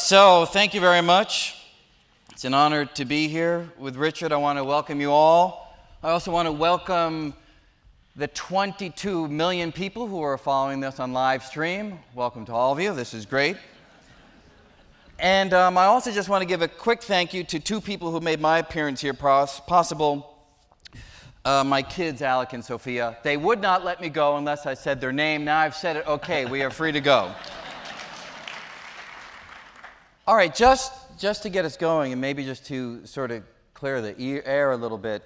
So thank you very much. It's an honor to be here with Richard. I want to welcome you all. I also want to welcome the 22 million people who are following this on live stream. Welcome to all of you. This is great. And I also just want to give a quick thank you to two people who made my appearance here possible. My kids, Alec and Sophia. They would not let me go unless I said their name. Now I've said it. Okay, we are free to go. All right, just to get us going, and maybe just to sort of clear the air a little bit,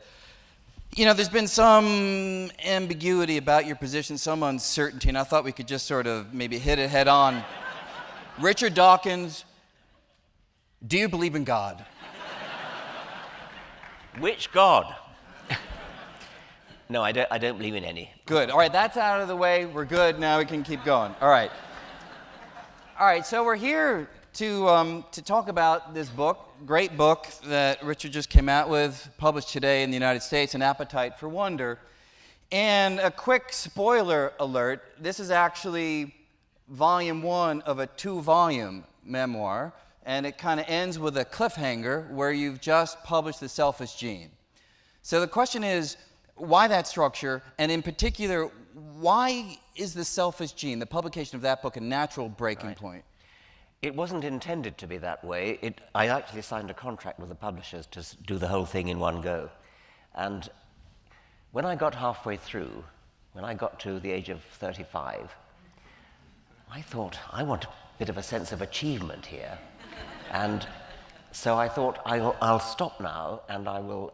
you know, there's been some ambiguity about your position, some uncertainty, and I thought we could just sort of maybe hit it head on. Richard Dawkins, do you believe in God? Which God? No, I don't believe in any. Good. All right, that's out of the way. We're good. Now we can keep going. All right. All right, so we're here to talk about this book, great book that Richard just came out with, published today in the United States, An Appetite for Wonder. And a quick spoiler alert, this is actually volume 1 of a 2-volume memoir, and it kind of ends with a cliffhanger where you've just published The Selfish Gene. So the question is, why that structure, and in particular, why is The Selfish Gene, the publication of that book, a natural breaking point? It wasn't intended to be that way. I actually signed a contract with the publishers to do the whole thing in one go. And when I got halfway through, when I got to the age of 35, I thought, I want a bit of a sense of achievement here. And so I thought, I'll stop now and I will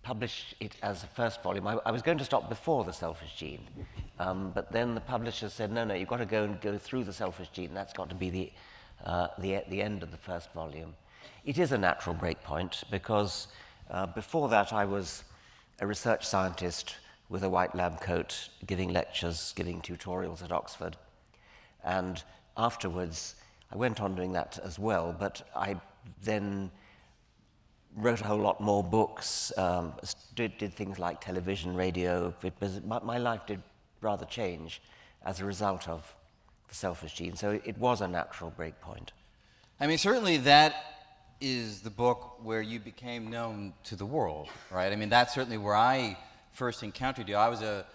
publish it as a first volume. I was going to stop before The Selfish Gene, but then the publishers said, no, you've got to go through The Selfish Gene. That's got to be the end of the first volume. It is a natural breakpoint because before that I was a research scientist with a white lab coat, giving lectures, giving tutorials at Oxford. And afterwards, I went on doing that as well, but I then wrote a whole lot more books, did things like television, radio. My life did rather change as a result of The Selfish Gene, so it was a natural breakpoint. I mean, certainly that is the book where you became known to the world, right? I mean, that's certainly where I first encountered you. I was a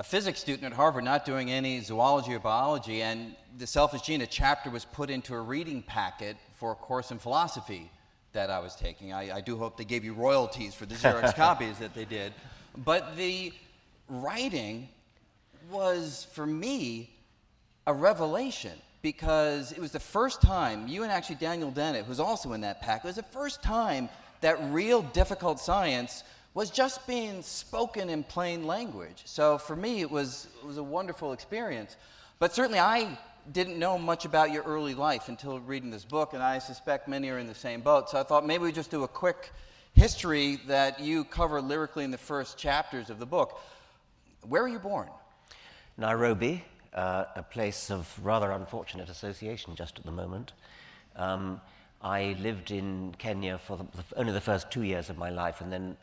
physics student at Harvard, not doing any zoology or biology, and The Selfish Gene, a chapter was put into a reading packet for a course in philosophy that I was taking. I do hope they gave you royalties for the Xerox copies that they did. But the writing was, for me, a revelation because it was the first time, you and actually Daniel Dennett, who's also in that pack, it was the first time that real difficult science was just being spoken in plain language. So for me, it was a wonderful experience. But certainly I didn't know much about your early life until reading this book, and I suspect many are in the same boat. So I thought maybe we'd just do a quick history that you cover lyrically in the first chapters of the book. Where were you born? Nairobi, a place of rather unfortunate association just at the moment. I lived in Kenya for only the first 2 years of my life, and then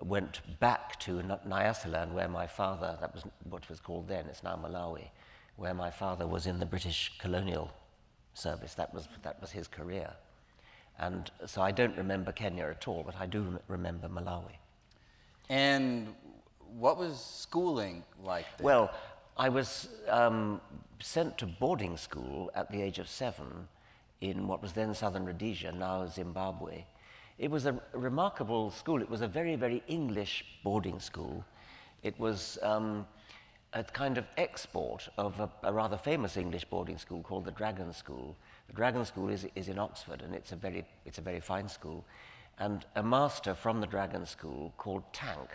went back to Nyasaland, where my father, that was what was called then, it's now Malawi, where my father was in the British colonial service. That was his career. And so I don't remember Kenya at all, but I do remember Malawi. And what was schooling like there? Well, I was sent to boarding school at the age of 7 in what was then Southern Rhodesia, now Zimbabwe. It was a remarkable school. It was a very, very English boarding school. It was a kind of export of a rather famous English boarding school called the Dragon School. The Dragon School is in Oxford, and it's a very fine school. And a master from the Dragon School called Tank,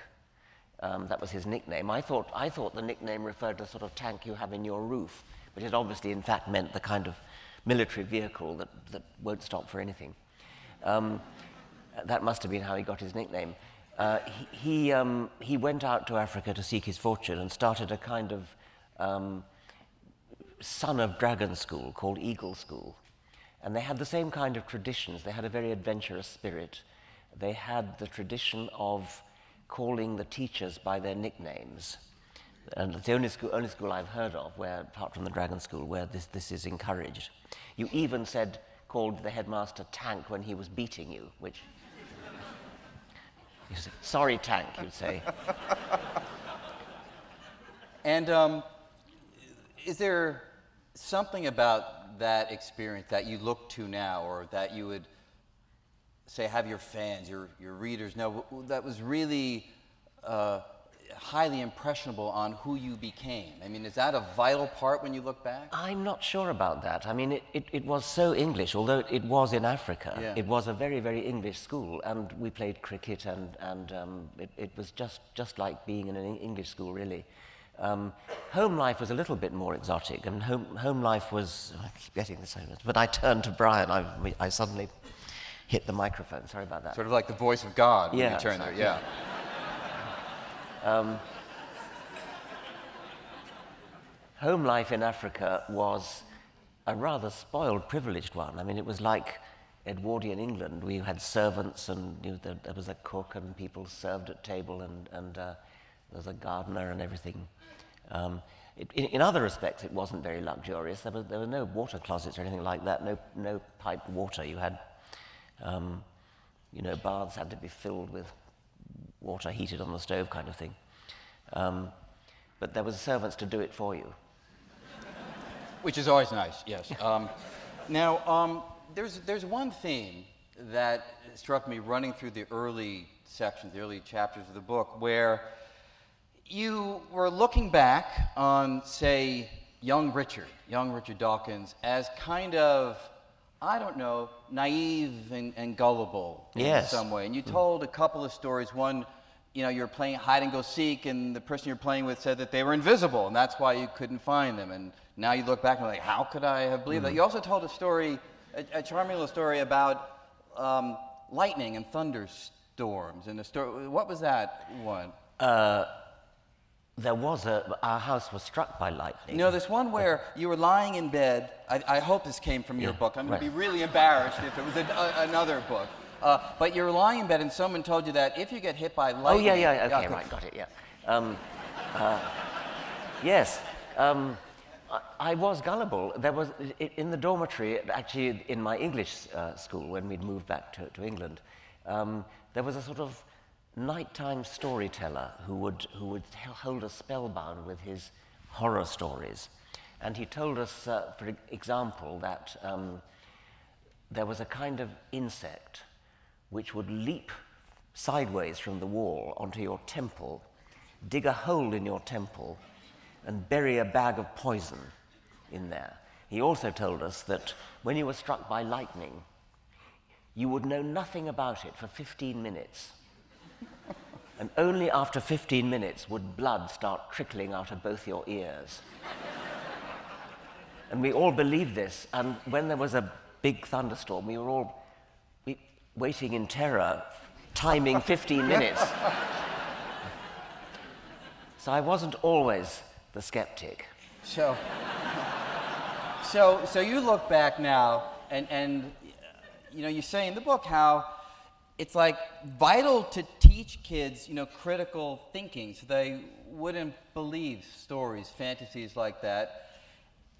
that was his nickname. I thought the nickname referred to the sort of tank you have in your roof, but it obviously in fact meant the kind of military vehicle that won't stop for anything. That must have been how he got his nickname. He went out to Africa to seek his fortune and started a kind of son of dragon school called Eagle School. And they had the same kind of traditions. They had a very adventurous spirit. They had the tradition of calling the teachers by their nicknames. And it's the only school I've heard of where, apart from the Dragon School, where this is encouraged. You even called the headmaster Tank when he was beating you, which, you say, sorry, Tank, you'd say. And is there something about that experience that you look to now, or that you would say have your fans, your readers know, that was really highly impressionable on who you became? I mean, is that a vital part when you look back? I'm not sure about that. I mean, it was so English, although it was in Africa. Yeah. It was a very, very English school, and we played cricket, and it was just like being in an English school, really. Home life was a little bit more exotic, and home life was, I keep getting this, but I turned to Brian, I suddenly hit the microphone, sorry about that. Sort of like the voice of God when you turn there, yeah. Home life in Africa was a rather spoiled, privileged one. I mean, it was like Edwardian England. We had servants, and there was a cook, and people served at table, and there was a gardener and everything. In other respects, it wasn't very luxurious. There were no water closets or anything like that, no piped water. You had, baths had to be filled with water heated on the stove kind of thing. But there was servants to do it for you. Which is always nice, yes. Now, there's one theme that struck me running through the early sections, the early chapters of the book, where you were looking back on, say, young Richard Dawkins, as kind of, I don't know, naive and gullible in some way. And you told a couple of stories. One, you were playing hide and go seek, and the person you're playing with said that they were invisible, and that's why you couldn't find them. And now you look back and you're like, how could I have believed that? You also told a story, a charming little story about lightning and thunderstorms. And the story, what was that one? There was our house was struck by lightning. There's one where you were lying in bed. I hope this came from your book. I'm going to be really embarrassed if it was another book. But you were lying in bed, and someone told you that if you get hit by lightning... Oh, yeah, okay, right, got it, yeah. Yes, I was gullible. There was, in the dormitory, actually in my English school, when we'd moved back to England, there was a sort of nighttime storyteller who would hold us spellbound with his horror stories. And he told us, for example, that there was a kind of insect which would leap sideways from the wall onto your temple, dig a hole in your temple, and bury a bag of poison in there. He also told us that when you were struck by lightning, you would know nothing about it for 15 minutes. And only after 15 minutes would blood start trickling out of both your ears. And we all believed this, and when there was a big thunderstorm, we were all waiting in terror, timing 15 minutes. So I wasn't always the skeptic. So you look back now, and you say in the book how it's like vital to teach kids, critical thinking, so they wouldn't believe stories, fantasies like that.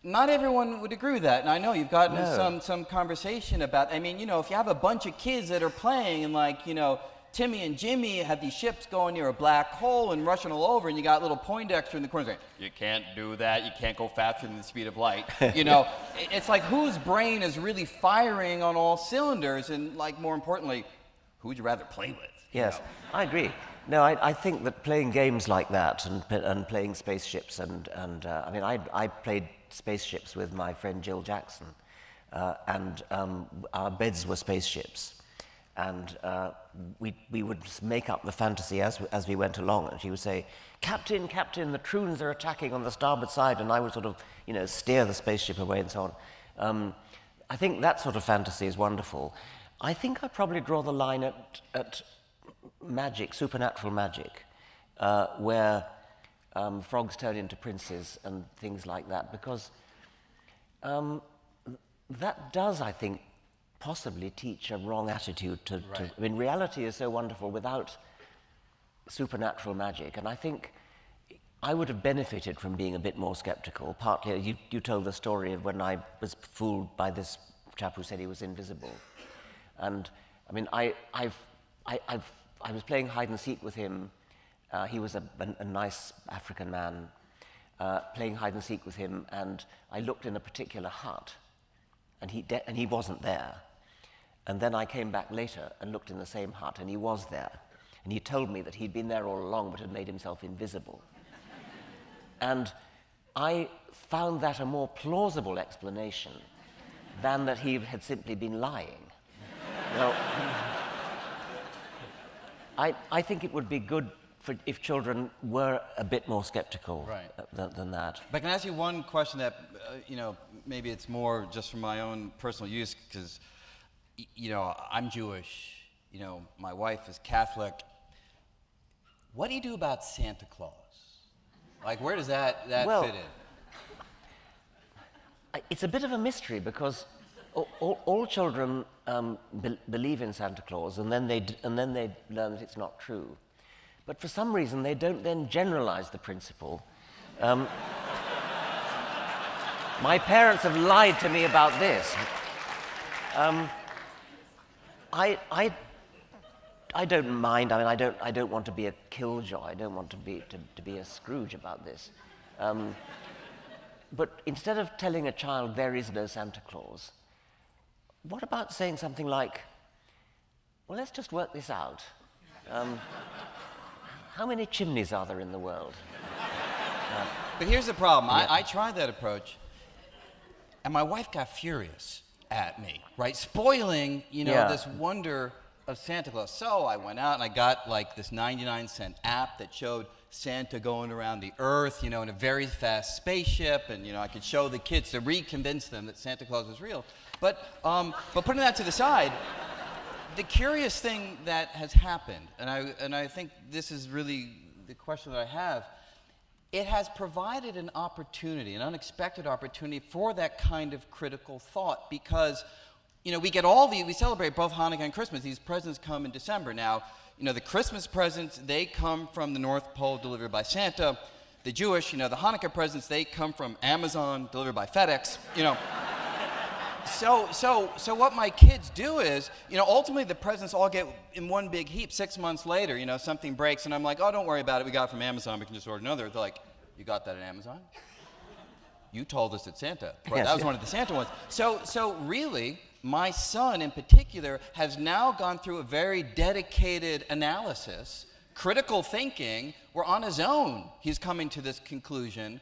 Not everyone would agree with that, and I know you've gotten some conversation about. I mean, if you have a bunch of kids that are playing, and Timmy and Jimmy have these ships going near a black hole and rushing all over, and you got little Poindexter in the corner saying, "You can't do that. You can't go faster than the speed of light." It's like whose brain is really firing on all cylinders, and more importantly, who would you rather play with? Yes, I agree. No, I think that playing games like that and playing spaceships and I mean, I played spaceships with my friend Jill Jackson, and our beds were spaceships, and we would make up the fantasy as we went along, and she would say, "Captain, Captain, the Troons are attacking on the starboard side," and I would sort of, steer the spaceship away and so on. I think that sort of fantasy is wonderful. I think I probably draw the line at magic, supernatural magic, where frogs turn into princes and things like that, because that does, I think, possibly teach a wrong attitude to I mean, reality is so wonderful without supernatural magic, and I think I would have benefited from being a bit more skeptical. Partly, you told the story of when I was fooled by this chap who said he was invisible. And, I mean, I was playing hide and seek with him. He was a nice African man, playing hide and seek with him, and I looked in a particular hut, and he wasn't there. And then I came back later and looked in the same hut, and he was there. And he told me that he'd been there all along, but had made himself invisible. And I found that a more plausible explanation than that he had simply been lying. Now, I think it would be good if children were a bit more skeptical than that. But can I ask you one question that, maybe it's more just for my own personal use, because, I'm Jewish, my wife is Catholic. What do you do about Santa Claus? Like, where does that fit in? It's a bit of a mystery, because all children believe in Santa Claus, and then they learn that it's not true. But for some reason, they don't then generalize the principle. My parents have lied to me about this. I don't mind. I mean, I don't want to be a killjoy. I don't want to be a Scrooge about this. But instead of telling a child there is no Santa Claus, what about saying something like, well, let's just work this out. How many chimneys are there in the world? But here's the problem. Yeah. I tried that approach, and my wife got furious at me, right? Spoiling, this wonder of Santa Claus. So I went out and I got like this 99-cent app that showed Santa going around the earth, in a very fast spaceship, and I could show the kids to reconvince them that Santa Claus was real. But putting that to the side, the curious thing that has happened, and I think this is really the question that I have, it has provided an opportunity, an unexpected opportunity for that kind of critical thought, because we celebrate both Hanukkah and Christmas. These presents come in December. Now, the Christmas presents, they come from the North Pole delivered by Santa. The Jewish, the Hanukkah presents, they come from Amazon delivered by FedEx, So what my kids do is, ultimately the presents all get in one big heap. 6 months later, something breaks, and I'm like, oh, don't worry about it. We got it from Amazon. We can just order another. They're like, you got that at Amazon? You told us it's Santa. Right? Yes, that was one of the Santa ones. So really, my son in particular has now gone through a very dedicated analysis, critical thinking, where on his own he's coming to this conclusion.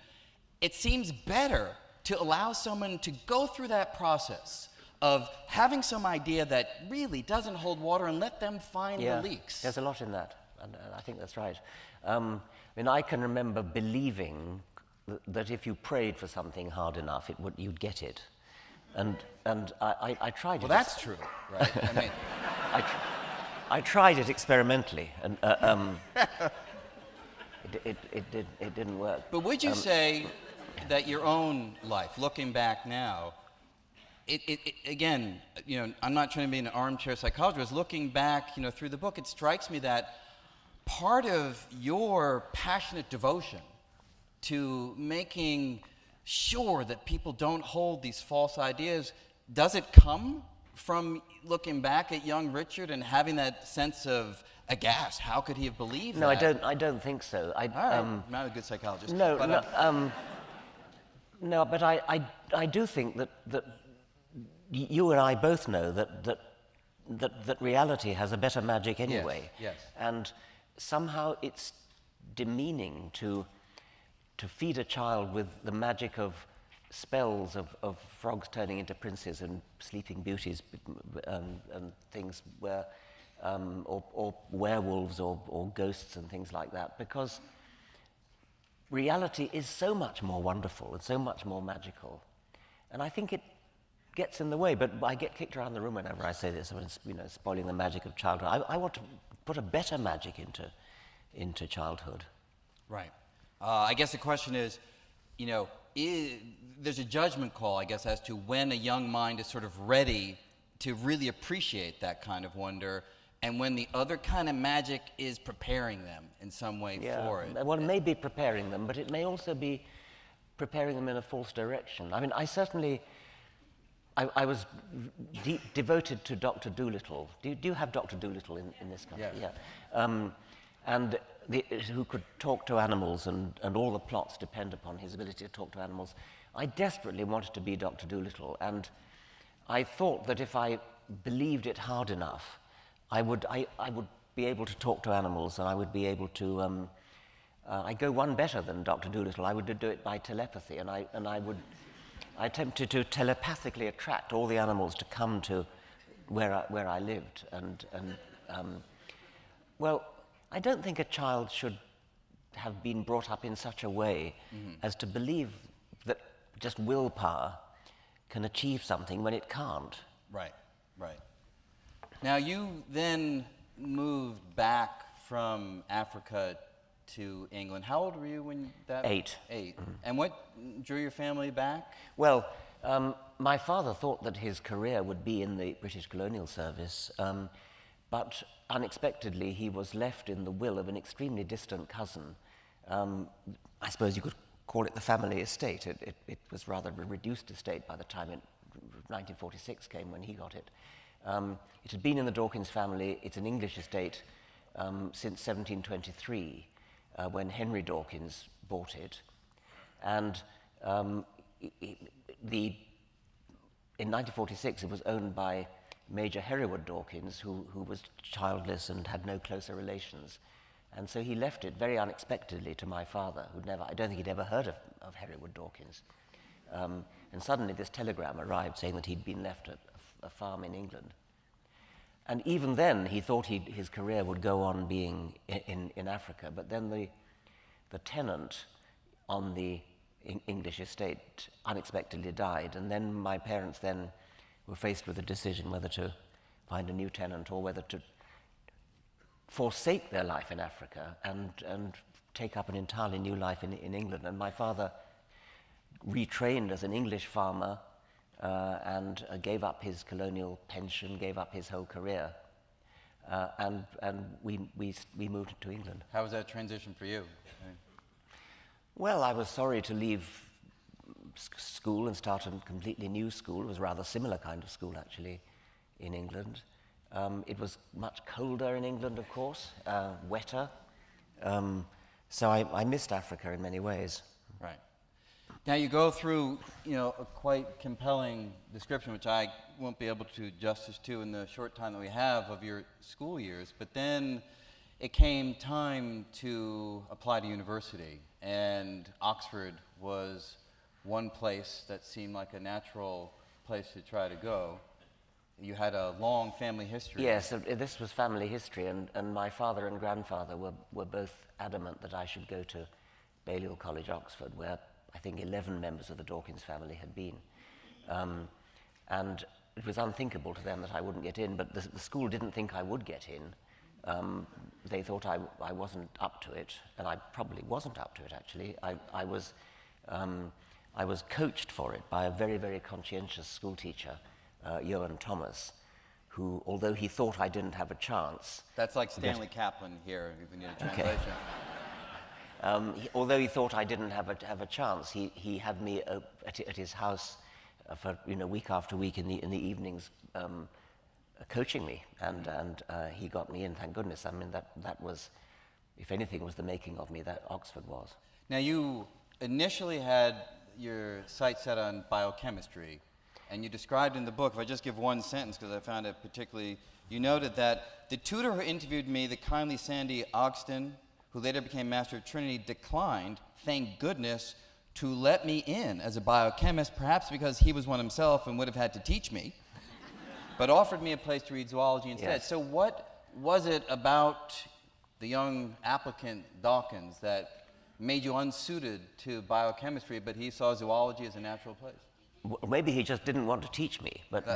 It seems better to allow someone to go through that process of having some idea that really doesn't hold water and let them find the leaks. There's a lot in that, and I think that's right. I can remember believing that if you prayed for something hard enough, you'd get it. And I tried it. Well, that's true, right? I tried it experimentally, and it didn't work. But would you say that your own life, looking back now, again, I'm not trying to be an armchair psychologist. Looking back, through the book, it strikes me that part of your passionate devotion to making sure that people don't hold these false ideas, does it come from looking back at young Richard and having that sense of aghast? How could he have believed that? No, I don't think so. I'm not a good psychologist. But I do think that you and I both know that reality has a better magic anyway. Yes. And somehow it's demeaning to feed a child with the magic of spells of frogs turning into princes and sleeping beauties and things where, or werewolves or ghosts and things like that, because reality is so much more wonderful and so much more magical. And I think it gets in the way, but I get kicked around the room whenever I say this, spoiling the magic of childhood. I want to put a better magic into childhood. Right. I guess the question is, there's a judgment call, I guess, as to when a young mind is sort of ready to really appreciate that kind of wonder. and when the other kind of magic is preparing them in some way for it. Well, it may be preparing them, but it may also be preparing them in a false direction. I mean, I was devoted to Dr. Dolittle. Do you have Dr. Dolittle in this country? Yes. Yeah. And who could talk to animals, and all the plots depend upon his ability to talk to animals. I desperately wanted to be Dr. Dolittle, and I thought that if I believed it hard enough, I would be able to talk to animals, and I would be able to. I go one better than Dr. Dolittle. I would do it by telepathy, and I attempted to telepathically attract all the animals to come to where I lived, well, I don't think a child should have been brought up in such a way as to believe that just willpower can achieve something when it can't. Right, right. Now, you then moved back from Africa to England. How old were you when that? 8. 8. And what drew your family back? Well, my father thought that his career would be in the British colonial service, but unexpectedly he was left in the will of an extremely distant cousin. I suppose you could call it the family estate. It was rather a reduced estate by the time 1946 came when he got it. It had been in the Dawkins family. It's an English estate since 1723, when Henry Dawkins bought it. And in 1946, it was owned by Major Hereward Dawkins, who was childless and had no closer relations. And so he left it very unexpectedly to my father, I don't think he'd ever heard of Hereward Dawkins. And suddenly this telegram arrived saying that he'd been left a farm in England. And even then, he thought his career would go on being in Africa, but then the tenant on the English estate unexpectedly died, and then my parents then were faced with a decision whether to find a new tenant or whether to forsake their life in Africa and take up an entirely new life in England. And my father retrained as an English farmer and gave up his colonial pension, gave up his whole career, and we moved to England. How was that transition for you? Well, I was sorry to leave school and start a completely new school. It was a rather similar kind of school, actually, in England. It was much colder in England, of course, wetter. So I missed Africa in many ways. Right. Now you go through, a quite compelling description, which I won't be able to do justice to in the short time that we have of your school years, but then it came time to apply to university, and Oxford was one place that seemed like a natural place to try to go. You had a long family history. Yes, this was family history, and my father and grandfather were both adamant that I should go to Balliol College, Oxford, where I think 11 members of the Dawkins family had been. And it was unthinkable to them that I wouldn't get in, but the school didn't think I would get in. They thought I wasn't up to it, and I probably wasn't up to it, actually. I was coached for it by a very, very conscientious schoolteacher, Johan Thomas, who, although he thought I didn't have a chance... That's like Stanley Kaplan here, if you need a translation. Okay. Although he thought I didn't have a chance, he had me at his house for week after week in the evenings, coaching me, and he got me in. Thank goodness. I mean, that was, if anything, was the making of me. That Oxford was. Now, you initially had your sights set on biochemistry, and you described in the book. If I just give one sentence, because I found it particularly, you noted that the tutor who interviewed me, the kindly Sandy Ogston, who later became Master of Trinity, declined, thank goodness, to let me in as a biochemist, perhaps because he was one himself and would have had to teach me, but offered me a place to read zoology instead. Yes. So what was it about the young applicant Dawkins that made you unsuited to biochemistry, but he saw zoology as a natural place? Well, maybe he just didn't want to teach me, but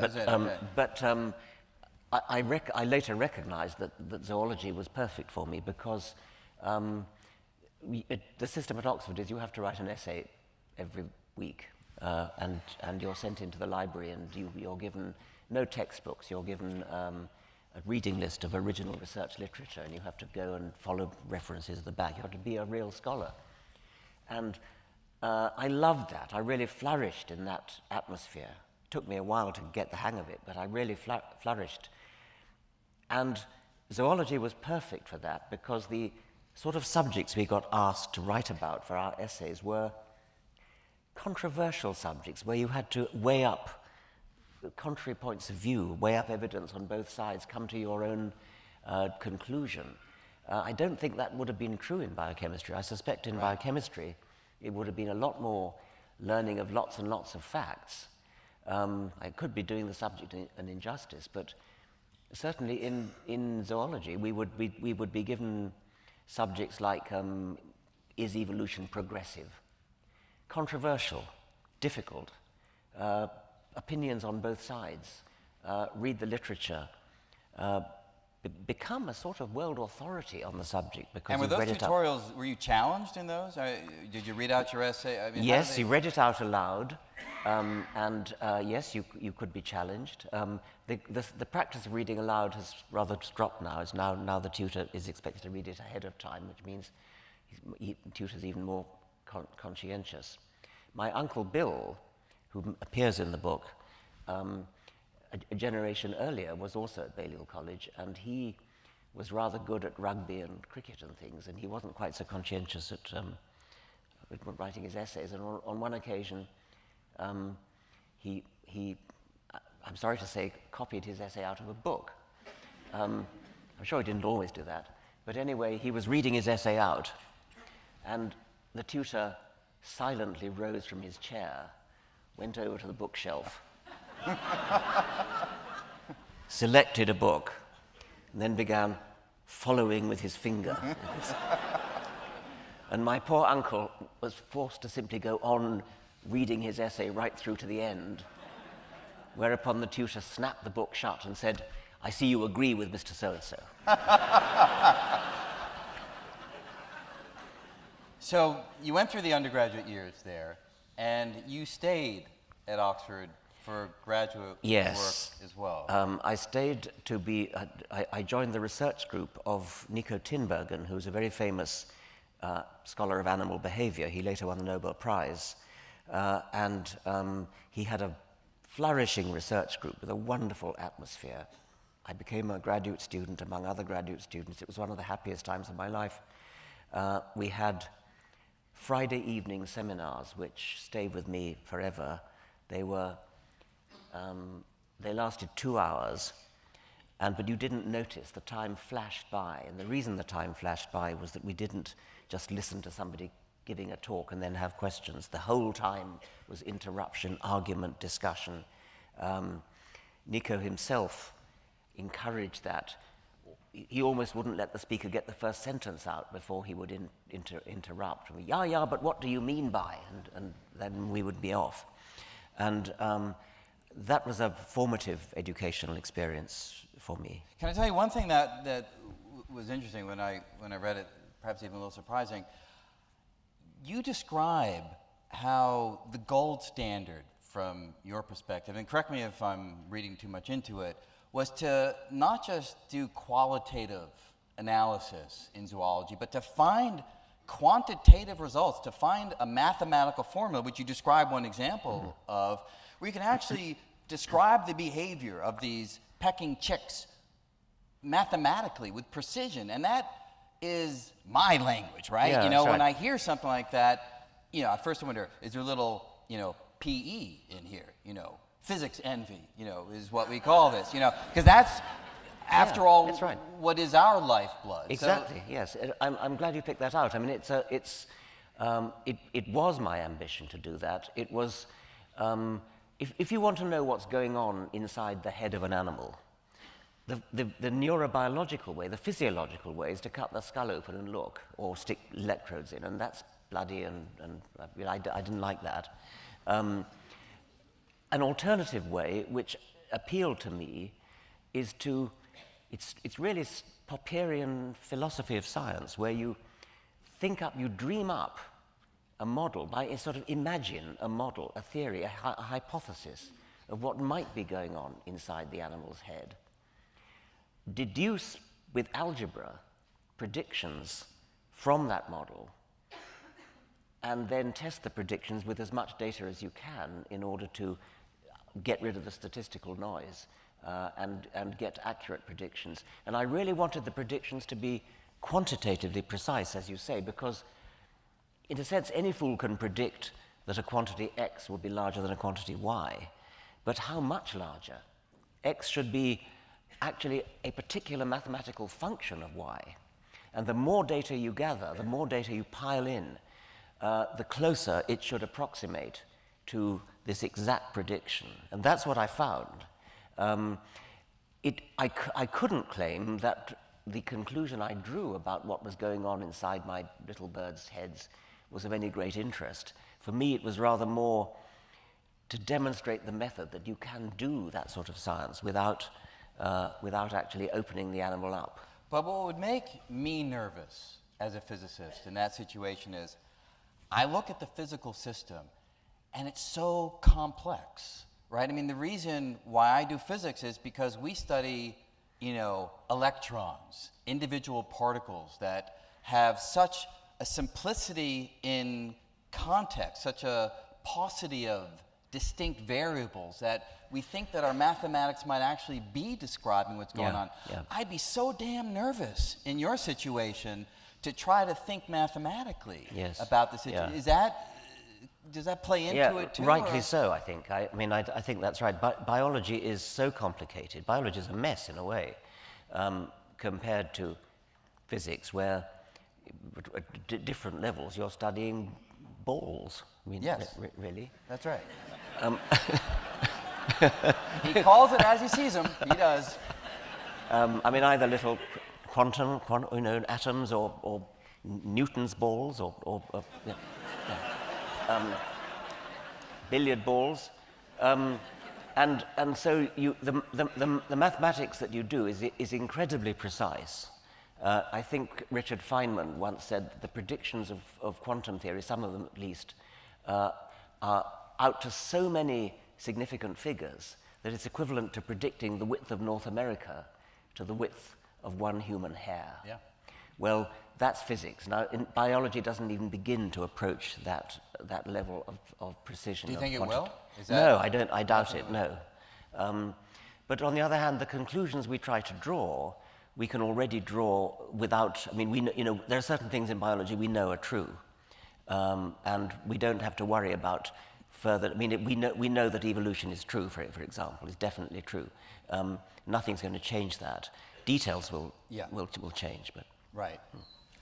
I later recognized that zoology was perfect for me because the system at Oxford is you have to write an essay every week, and you're sent into the library, and you're given no textbooks. You're given reading list of original research literature, and you have to go and follow references at the back. You have to be a real scholar. And I loved that. I really flourished in that atmosphere. It took me a while to get the hang of it, but I really flourished. And zoology was perfect for that, because the sort of subjects we got asked to write about for our essays were controversial subjects, where you had to weigh up contrary points of view, weigh up evidence on both sides, come to your own conclusion. I don't think that would have been true in biochemistry. I suspect in biochemistry it would have been a lot more learning of lots and lots of facts. I could be doing the subject an injustice, but certainly in zoology we would be given subjects like is evolution progressive? Controversial, difficult, opinions on both sides, read the literature, become a sort of world authority on the subject. Because and were those tutorials, were you challenged in those? Did you read out your essay? I mean, yes, you read it out aloud, and yes, you could be challenged. The practice of reading aloud has rather dropped now. It's now the tutor is expected to read it ahead of time, which means the tutor's even more conscientious. My Uncle Bill, who appears in the book, a generation earlier was also at Balliol College, and he was rather good at rugby and cricket and things, and he wasn't quite so conscientious at writing his essays. And on one occasion, he, I'm sorry to say, copied his essay out of a book. I'm sure he didn't always do that, but anyway, he was reading his essay out, and the tutor silently rose from his chair, went over to the bookshelf, selected a book, and then began following with his finger. And my poor uncle was forced to simply go on reading his essay right through to the end, whereupon the tutor snapped the book shut and said, "I see you agree with Mr. So-and-so." So you went through the undergraduate years there, and you stayed at Oxford for graduate work as well. I stayed to be, I joined the research group of Nico Tinbergen, who's a very famous scholar of animal behavior. He later won the Nobel Prize. And he had a flourishing research group with a wonderful atmosphere. I became a graduate student among other graduate students. It was one of the happiest times of my life. We had Friday evening seminars, which stayed with me forever. They were, they lasted 2 hours, but you didn't notice. The time flashed by, and the reason the time flashed by was that we didn't just listen to somebody giving a talk and then have questions. The whole time was interruption, argument, discussion. Nico himself encouraged that. He almost wouldn't let the speaker get the first sentence out before he would interrupt. Yeah, but what do you mean by? And then we would be off. And that was a formative educational experience for me. Can I tell you one thing that was interesting when I read it, perhaps even a little surprising? You describe how the gold standard from your perspective, and correct me if I'm reading too much into it, was to not just do qualitative analysis in zoology, but to find quantitative results, to find a mathematical formula, which you describe one example of, where you can actually describe the behavior of these pecking chicks mathematically with precision. And that is my language, right? Yeah, you know, when right. I hear something like that, you know, at first I wonder, is there a little, you know, PE in here? You know, physics envy, you know, is what we call this, you know, because that's, after all, that's right. what is our lifeblood. Exactly, So, yes. I'm glad you picked that out. I mean, it was my ambition to do that. It was, if you want to know what's going on inside the head of an animal, the neurobiological way, the physiological way is to cut the skull open and look, or stick electrodes in, and that's bloody, and I didn't like that. An alternative way, which appealed to me, is to, it's really Popperian philosophy of science, where you think up, you dream up a model, sort of imagine a model, a theory, a hypothesis of what might be going on inside the animal's head. deduce with algebra predictions from that model, and then test the predictions with as much data as you can in order to get rid of the statistical noise and get accurate predictions. And I really wanted the predictions to be quantitatively precise, as you say, because in a sense, any fool can predict that a quantity X will be larger than a quantity Y, but how much larger? X should be actually a particular mathematical function of Y. And the more data you gather, the more data you pile in, the closer it should approximate to this exact prediction. And that's what I found. I couldn't claim that the conclusion I drew about what was going on inside my little birds' heads was of any great interest. For me, it was rather more to demonstrate the method that you can do that sort of science without actually opening the animal up. But what would make me nervous as a physicist in that situation is I look at the physical system and it's so complex, right? I mean, the reason why I do physics is because we study, electrons, individual particles that have such a simplicity in context, such a paucity of distinct variables that we think that our mathematics might actually be describing what's going on. Yeah. I'd be so damn nervous in your situation to try to think mathematically about the situation. Yeah. Does that play into it too? Rightly so, I think. I think that's right. Biology is so complicated. Biology is a mess in a way compared to physics, where at different levels you're studying balls. I mean, yes. Really? That's right. He calls it as he sees them. He does. Either little quantum atoms or Newton's balls or billiard balls. And so the mathematics that you do is incredibly precise. I think Richard Feynman once said that the predictions of quantum theory, some of them at least, are out to so many significant figures that it's equivalent to predicting the width of North America to the width of one human hair. Yeah. Well, that's physics. Now, biology doesn't even begin to approach that level of precision. Do you think it will? No, I don't. I doubt it. No. But on the other hand, the conclusions we try to draw, we can already draw without. There are certain things in biology we know are true, and we don't have to worry about further. We know that evolution is true. For example, is definitely true. Nothing's going to change that. Details will change, but. Right.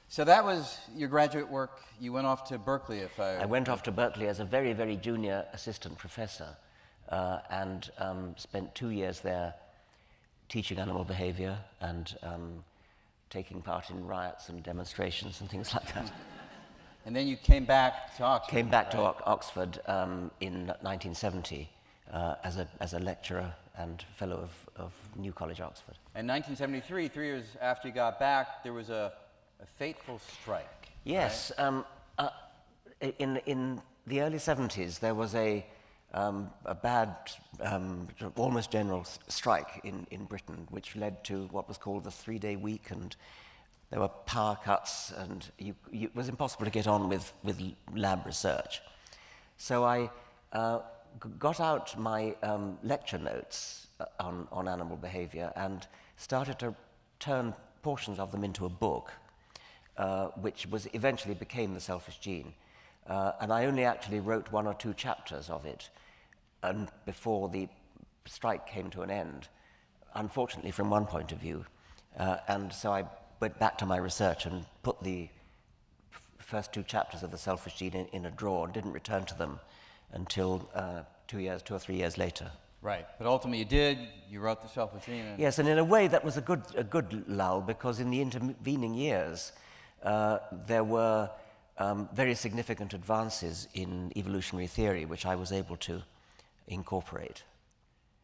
So that was your graduate work. You went off to Berkeley, I went off to Berkeley as a very, very junior assistant professor and spent 2 years there teaching animal behavior and taking part in riots and demonstrations and things like that. And then you came back to Oxford. Came back to Oxford in 1970 as a lecturer and fellow of New College, Oxford. In 1973, 3 years after you got back, there was a fateful strike. Yes. Right? In the early 70s, there was a bad, almost general strike in Britain, which led to what was called the 3-day week, and there were power cuts, and it was impossible to get on with lab research. So I got out my lecture notes on animal behavior and started to turn portions of them into a book, which eventually became The Selfish Gene. And I only actually wrote 1 or 2 chapters of it before the strike came to an end, unfortunately from one point of view. And so I went back to my research and put the first 2 chapters of The Selfish Gene in a drawer and didn't return to them until 2 or 3 years later. Right, but ultimately you did. You wrote The Selfish Gene. Yes, and in a way that was a good lull, because in the intervening years there were very significant advances in evolutionary theory, which I was able to incorporate.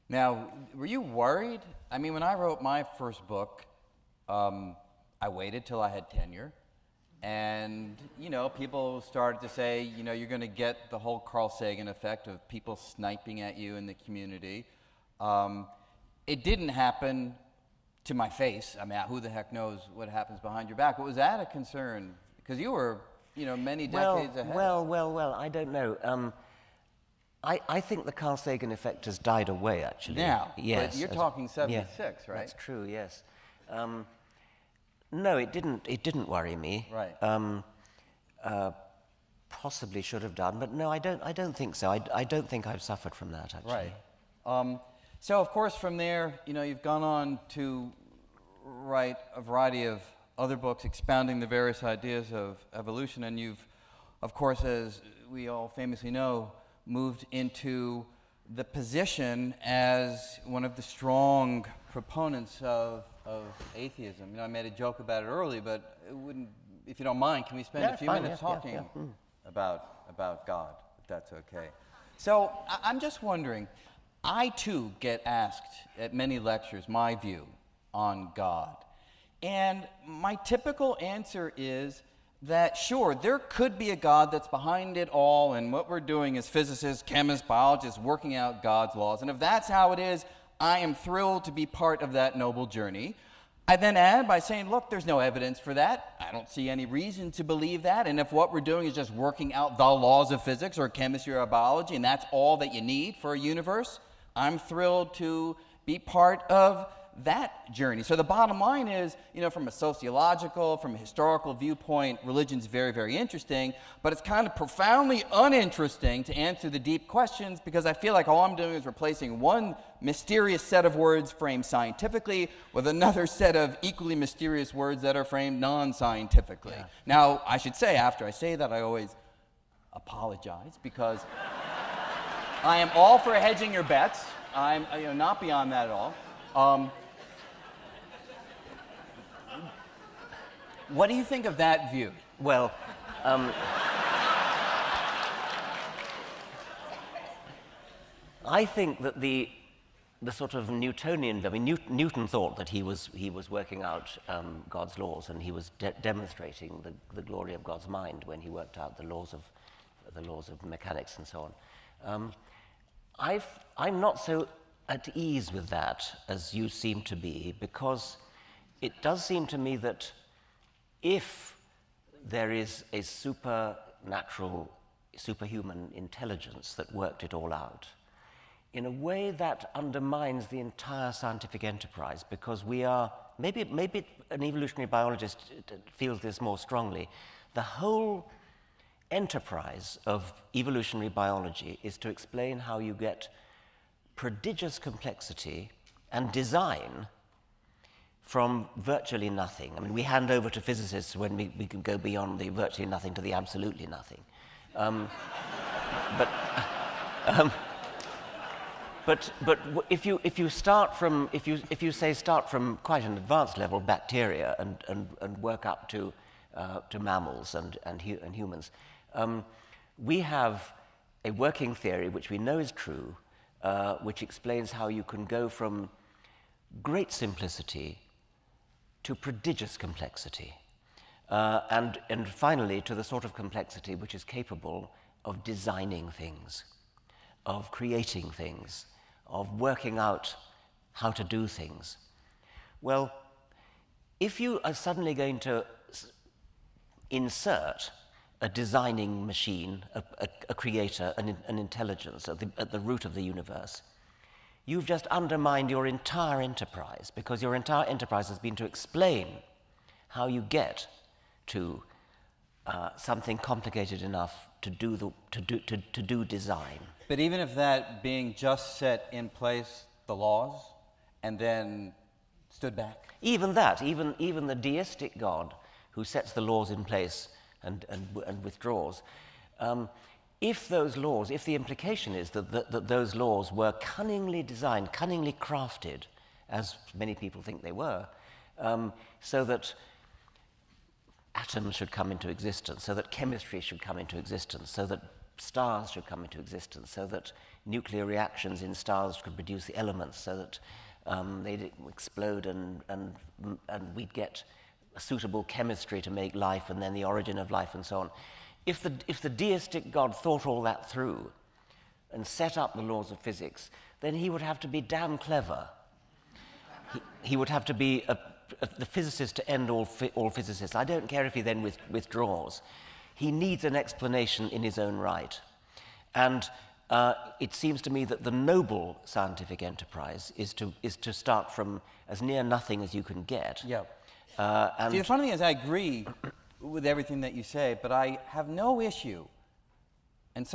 Now, were you worried? I mean, when I wrote my first book, I waited till I had tenure. And, people started to say, you're going to get the whole Carl Sagan effect of people sniping at you in the community. It didn't happen to my face. I mean, who the heck knows what happens behind your back? But was that a concern? Because you were, you know, many decades ahead. Well, I don't know. I think the Carl Sagan effect has died away, actually. Now, yes. But you're talking 76, right? That's true, yes. No, it didn't worry me. Right. Possibly should have done, but no, I don't think so. I don't think I've suffered from that, actually. Right. So, of course, from there, you know, you've gone on to write a variety of other books expounding the various ideas of evolution, and you've, of course, as we all famously know, moved into the position as one of the strong proponents of atheism. You know, I made a joke about it early, but it wouldn't, if you don't mind, can we spend a few minutes talking about God, if that's okay? So I'm just wondering, I too get asked at many lectures my view on God. And my typical answer is that, sure, there could be a God that's behind it all, and what we're doing as physicists, chemists, biologists, working out God's laws. And if that's how it is, I am thrilled to be part of that noble journey. I then add by saying, look, there's no evidence for that. I don't see any reason to believe that. And if what we're doing is just working out the laws of physics or chemistry or biology, and that's all that you need for a universe, I'm thrilled to be part of that journey. So the bottom line is, you know, from a sociological, from a historical viewpoint, religion's very, very interesting, but it's kind of profoundly uninteresting to answer the deep questions, because I feel like all I'm doing is replacing one mysterious set of words framed scientifically with another set of equally mysterious words that are framed non-scientifically. Yeah. Now, I should say, after I say that, I always apologize, because I am all for hedging your bets. I'm not beyond that at all. What do you think of that view? Well, I think that the sort of Newtonian, I mean, Newton thought that he was working out God's laws, and he was demonstrating the glory of God's mind when he worked out the laws of mechanics and so on. I'm not so at ease with that as you seem to be, because it does seem to me that if there is a supernatural, superhuman intelligence that worked it all out, in a way that undermines the entire scientific enterprise, because we are, maybe an evolutionary biologist feels this more strongly, the whole enterprise of evolutionary biology is to explain how you get prodigious complexity and design from virtually nothing. I mean, we hand over to physicists when we can go beyond the virtually nothing to the absolutely nothing. But if you start from quite an advanced level, bacteria, and work up to mammals and humans, we have a working theory which we know is true, which explains how you can go from great simplicity to prodigious complexity, and finally to the sort of complexity which is capable of designing things, of creating things, of working out how to do things. Well, if you are suddenly going to insert a designing machine, a creator, an intelligence at the root of the universe, you've just undermined your entire enterprise, because your entire enterprise has been to explain how you get to something complicated enough to do design. But even if that being just set in place the laws and then stood back? Even that, even the deistic God who sets the laws in place and withdraws, if the implication is that those laws were cunningly designed, cunningly crafted, as many people think they were, so that atoms should come into existence, so that chemistry should come into existence, so that stars should come into existence, so that nuclear reactions in stars could produce the elements, so that they'd explode and we'd get a suitable chemistry to make life, and then the origin of life and so on. If the deistic God thought all that through and set up the laws of physics, then he would have to be damn clever. he would have to be the physicist to end all physicists. I don't care if he then withdraws. He needs an explanation in his own right. And it seems to me that the noble scientific enterprise is to start from as near nothing as you can get. Yeah. And see, the funny thing is, I agree with everything that you say, but I have no issue. And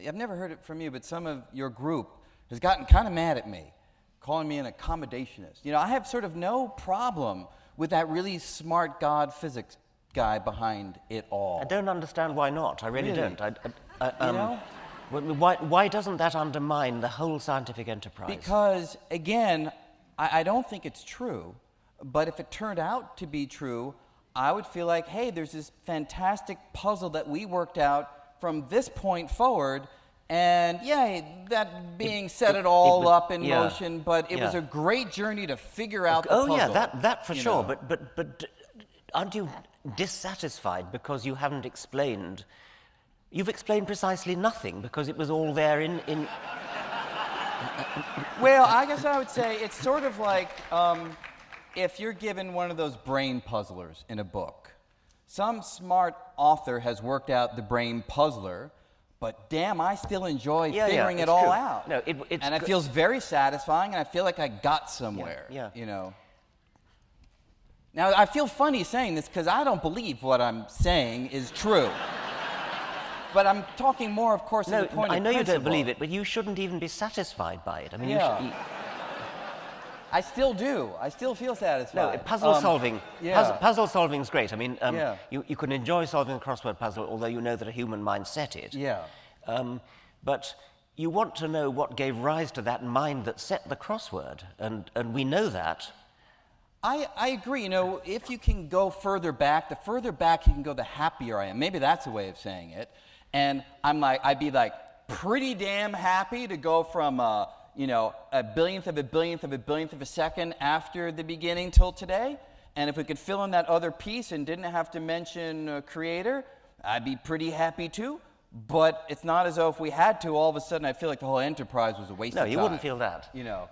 I've never heard it from you, but some of your group has gotten kind of mad at me, calling me an accommodationist. You know, I have sort of no problem with that really smart God physics guy behind it all. I don't understand why not. I really don't. You know? Why doesn't that undermine the whole scientific enterprise? Because, again, I don't think it's true, but if it turned out to be true, I would feel like, hey, there's this fantastic puzzle that we worked out from this point forward, and yeah, that being set it all up in motion, but it was a great journey to figure out the puzzle. Oh yeah, that for sure. know. But aren't you dissatisfied because you haven't explained? You've explained precisely nothing because it was all there in. Well, I guess I would say it's sort of like if you're given one of those brain puzzlers in a book. Some smart author has worked out the brain puzzler, but damn, I still enjoy figuring it all out. No, and it feels very satisfying, and I feel like I got somewhere. Yeah. You know. Now, I feel funny saying this because I don't believe what I'm saying is true. But I'm talking more, of course, as a point of I know principle. you don't believe it, but you shouldn't even be satisfied by it. I mean, I still do. I still feel satisfied. No, puzzle solving. Yeah. Puzzle solving is great. I mean, you can enjoy solving a crossword puzzle, although you know that a human mind set it. Yeah. But you want to know what gave rise to that mind that set the crossword, and we know that. I agree. You know, if you can go further back, the further back you can go, the happier I am. Maybe that's a way of saying it. And I'd be like pretty damn happy to go from you know, a billionth of a billionth of a billionth of a second after the beginning till today. And if we could fill in that other piece and didn't have to mention creator, I'd be pretty happy too. But it's not as though if we had to, all of a sudden I feel like the whole enterprise was a waste of time. No, you wouldn't feel that. You know.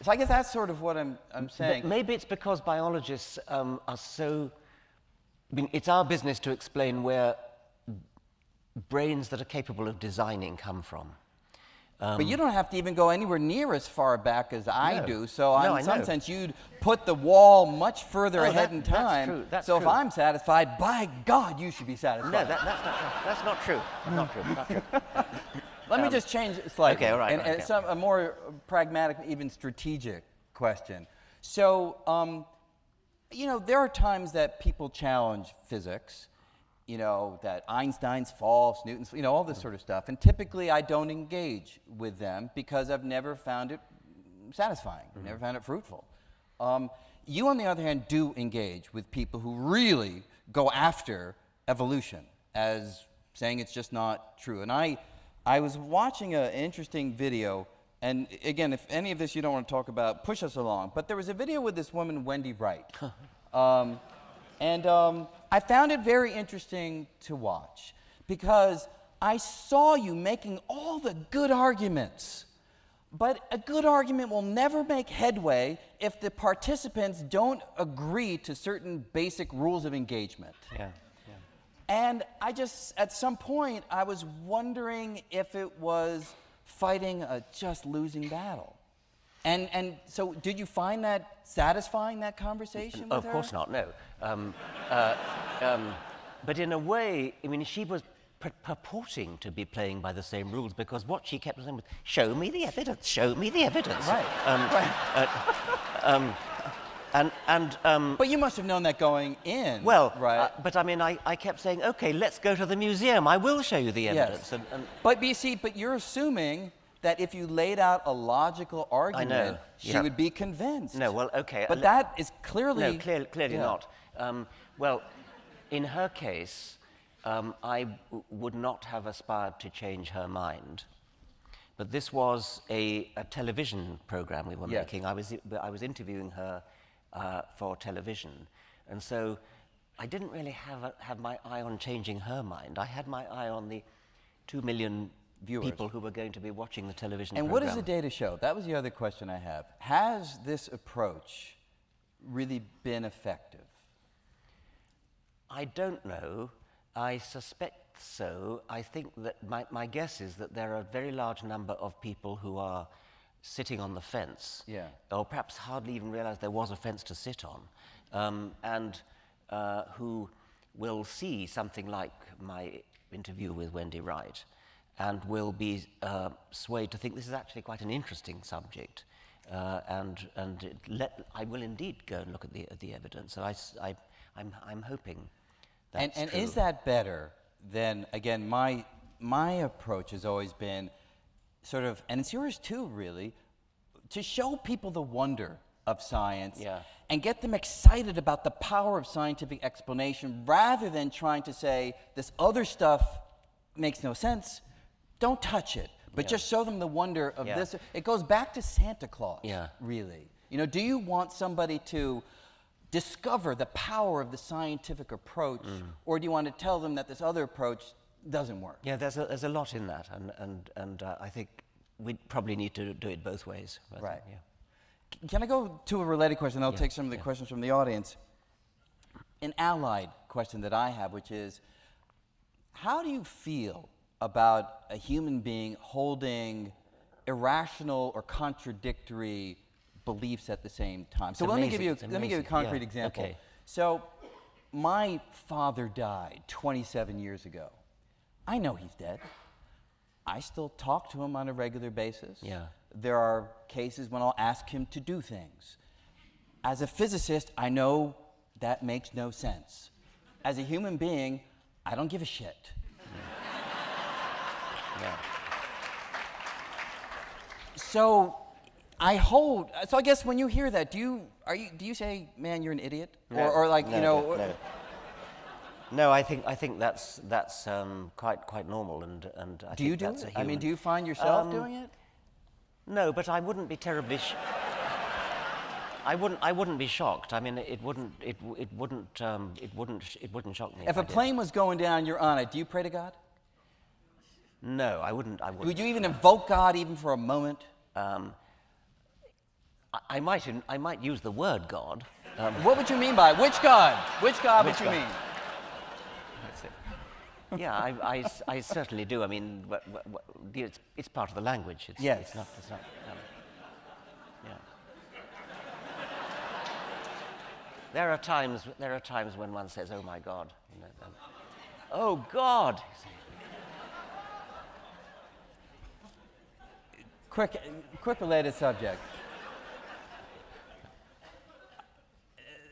So I guess that's sort of what I'm saying. But maybe it's because biologists are so... I mean, it's our business to explain where brains that are capable of designing come from. But you don't have to even go anywhere near as far back as I do. So in some sense, you'd put the wall much further ahead in time. That's true. That's so true. if I'm satisfied, by God, you should be satisfied. No, that's not true. That's not true. Not true. Let me just change it slightly. Okay, all right. And a more pragmatic, even strategic question. So, you know, there are times that people challenge physics. You know, that Einstein's false, Newton's, you know, all this sort of stuff. And typically I don't engage with them because I've never found it satisfying, never found it fruitful. You, on the other hand, do engage with people who really go after evolution as saying it's just not true. And I was watching an interesting video, and again, if any of this you don't want to talk about, push us along. But there was a video with this woman, Wendy Wright. I found it very interesting to watch because I saw you making all the good arguments. But a good argument will never make headway if the participants don't agree to certain basic rules of engagement. Yeah. And I just, at some point, I was wondering if it was fighting a just losing battle. And so did you find that satisfying, that conversation with her? Of course not, no. But in a way, I mean, she was purporting to be playing by the same rules because what she kept saying was, show me the evidence, show me the evidence. Right, But you must have known that going in, well, right? But I mean, I kept saying, okay, let's go to the museum. I will show you the evidence. Yes. But you see, but you're assuming that if you laid out a logical argument, she would be convinced. No, well, okay. But that is clearly... No, clearly not. Well, in her case, I would not have aspired to change her mind. But this was a television program we were making. I was interviewing her for television. And so I didn't really have my eye on changing her mind. I had my eye on the 2 million viewers. People who were going to be watching the television And program. what does the data show? That was the other question I have. Has this approach really been effective? I don't know. I suspect so. I think that my guess is that there are a very large number of people who are sitting on the fence, or perhaps hardly even realize there was a fence to sit on, and who will see something like my interview with Wendy Wright and will be swayed to think this is actually quite an interesting subject, and I will indeed go and look at the evidence. So I'm hoping that's and true. Is that better than, again, my approach has always been sort of, and it's yours too, really, to show people the wonder of science and get them excited about the power of scientific explanation rather than trying to say this other stuff makes no sense, don't touch it, but just show them the wonder of this. It goes back to Santa Claus, really. You know, do you want somebody to discover the power of the scientific approach, or do you want to tell them that this other approach doesn't work? Yeah, there's a lot in that, and I think we probably need to do it both ways. Right. Can I go to a related question? I'll take some of the questions from the audience. An allied question that I have, which is, how do you feel about a human being holding irrational or contradictory beliefs at the same time? So let me give you a concrete example. Okay. So my father died 27 years ago. I know he's dead. I still talk to him on a regular basis. There are cases when I'll ask him to do things. As a physicist, I know that makes no sense. As a human being, I don't give a shit. So I guess when you hear that, do you say, man, you're an idiot? No, or like, no, you know. No. No, I think that's quite normal, and I do you think do that's it? a human. I mean, do you find yourself doing it? No, but I wouldn't be terribly. I wouldn't be shocked. I mean, it wouldn't shock me. If a plane was going down, you're on it. Do you pray to God? No, I wouldn't. Would you even invoke God even for a moment? I might use the word God. What would you mean by which God? Which God would you mean? Yeah, I certainly do. I mean, it's part of the language. It's not. Yeah. There are times when one says, "Oh my God," you know, "Oh God." Quick related subject.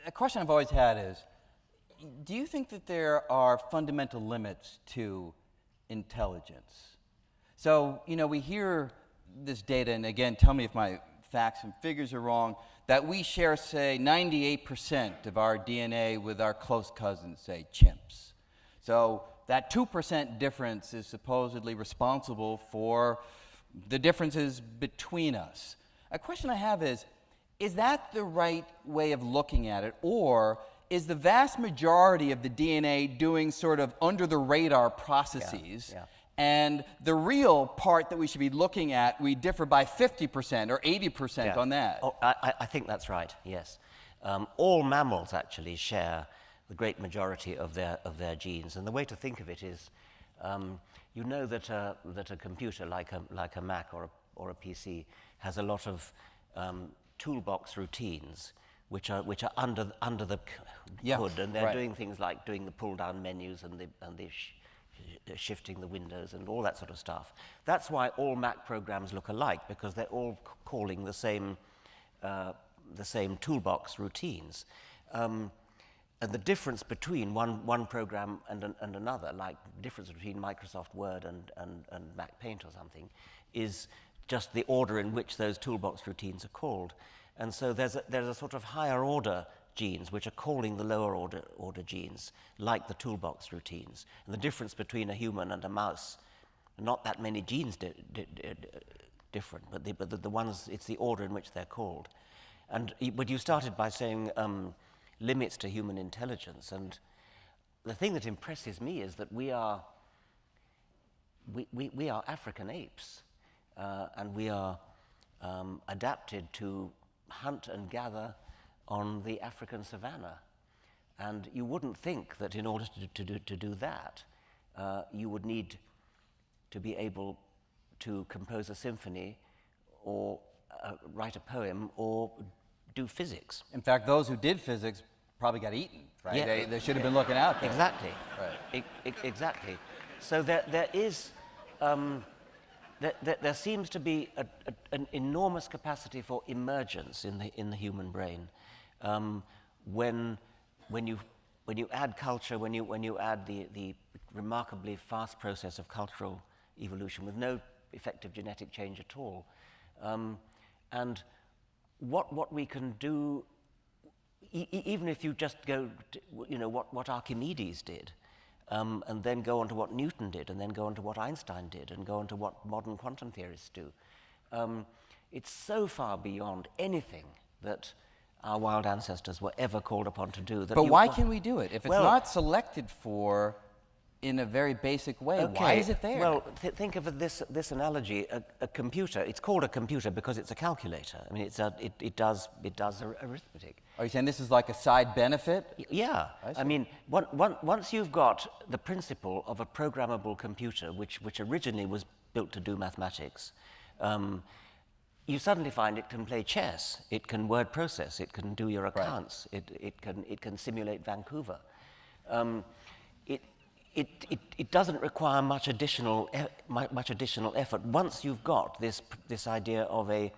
A question I've always had is, do you think that there are fundamental limits to intelligence? So, you know, we hear this data, and again, tell me if my facts and figures are wrong, that we share, say, 98% of our DNA with our close cousins, say, chimps. So that 2% difference is supposedly responsible for the differences between us. A question I have is that the right way of looking at it, or is the vast majority of the DNA doing sort of under-the-radar processes, and the real part that we should be looking at, we differ by 50% or 80% on that? Oh, I think that's right, yes. All mammals actually share the great majority of their genes, and the way to think of it is, you know that a computer like a Mac or a PC has a lot of toolbox routines which are under the hood, and they're doing things like doing the pull-down menus and the shifting the windows and all that sort of stuff. That's why all Mac programs look alike, because they're all calling the same toolbox routines. And the difference between one program and another, like the difference between Microsoft Word and Mac Paint or something, is just the order in which those toolbox routines are called. And so there's a sort of higher order genes which are calling the lower order genes, like the toolbox routines. And the difference between a human and a mouse, not that many genes different, but the ones, it's the order in which they're called. But you started by saying limits to human intelligence, and the thing that impresses me is that we are we are African apes, and we are adapted to hunt and gather on the African savanna. And you wouldn't think that in order to do that, you would need to be able to compose a symphony or write a poem or do physics. In fact, those who did physics probably got eaten, right? Yeah. They should have been looking out there. Exactly. Right. Exactly. So there is, there seems to be an enormous capacity for emergence in the human brain when you add culture, when you add the remarkably fast process of cultural evolution with no effective genetic change at all, and what we can do, even if you just go to, what Archimedes did, and then go on to what Newton did, and then go on to what Einstein did, and go on to what modern quantum theorists do. It's so far beyond anything that our wild ancestors were ever called upon to do. But why can we do it? If it's not selected for in a very basic way, why is it there? Well, think of this analogy, a computer. It's called a computer because it's a calculator. I mean, it does arithmetic. Are you saying this is like a side benefit? Yeah. I mean, once you've got the principle of a programmable computer, which originally was built to do mathematics, you suddenly find it can play chess, it can word process, it can do your accounts, it can simulate Vancouver. It doesn't require much additional effort. Once you've got this idea of a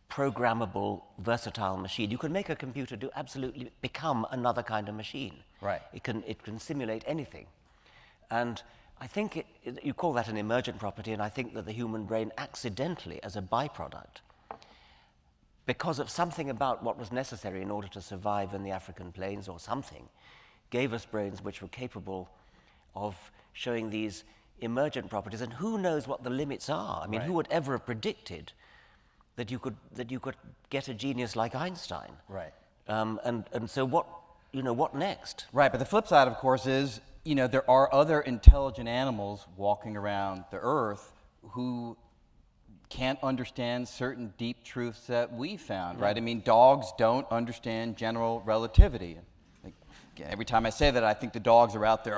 programmable, versatile machine, you can make a computer absolutely become another kind of machine. Right. It can simulate anything, and I think you call that an emergent property, and I think that the human brain accidentally, as a byproduct, because of something about what was necessary in order to survive in the African plains or something, gave us brains which were capable of showing these emergent properties. And who knows what the limits are? I mean, who would ever have predicted that you could get a genius like Einstein? Right. And so what next? Right, but the flip side, of course, is there are other intelligent animals walking around the Earth who can't understand certain deep truths that we found, right? I mean, dogs don't understand general relativity. Again, every time I say that, I think the dogs are out there,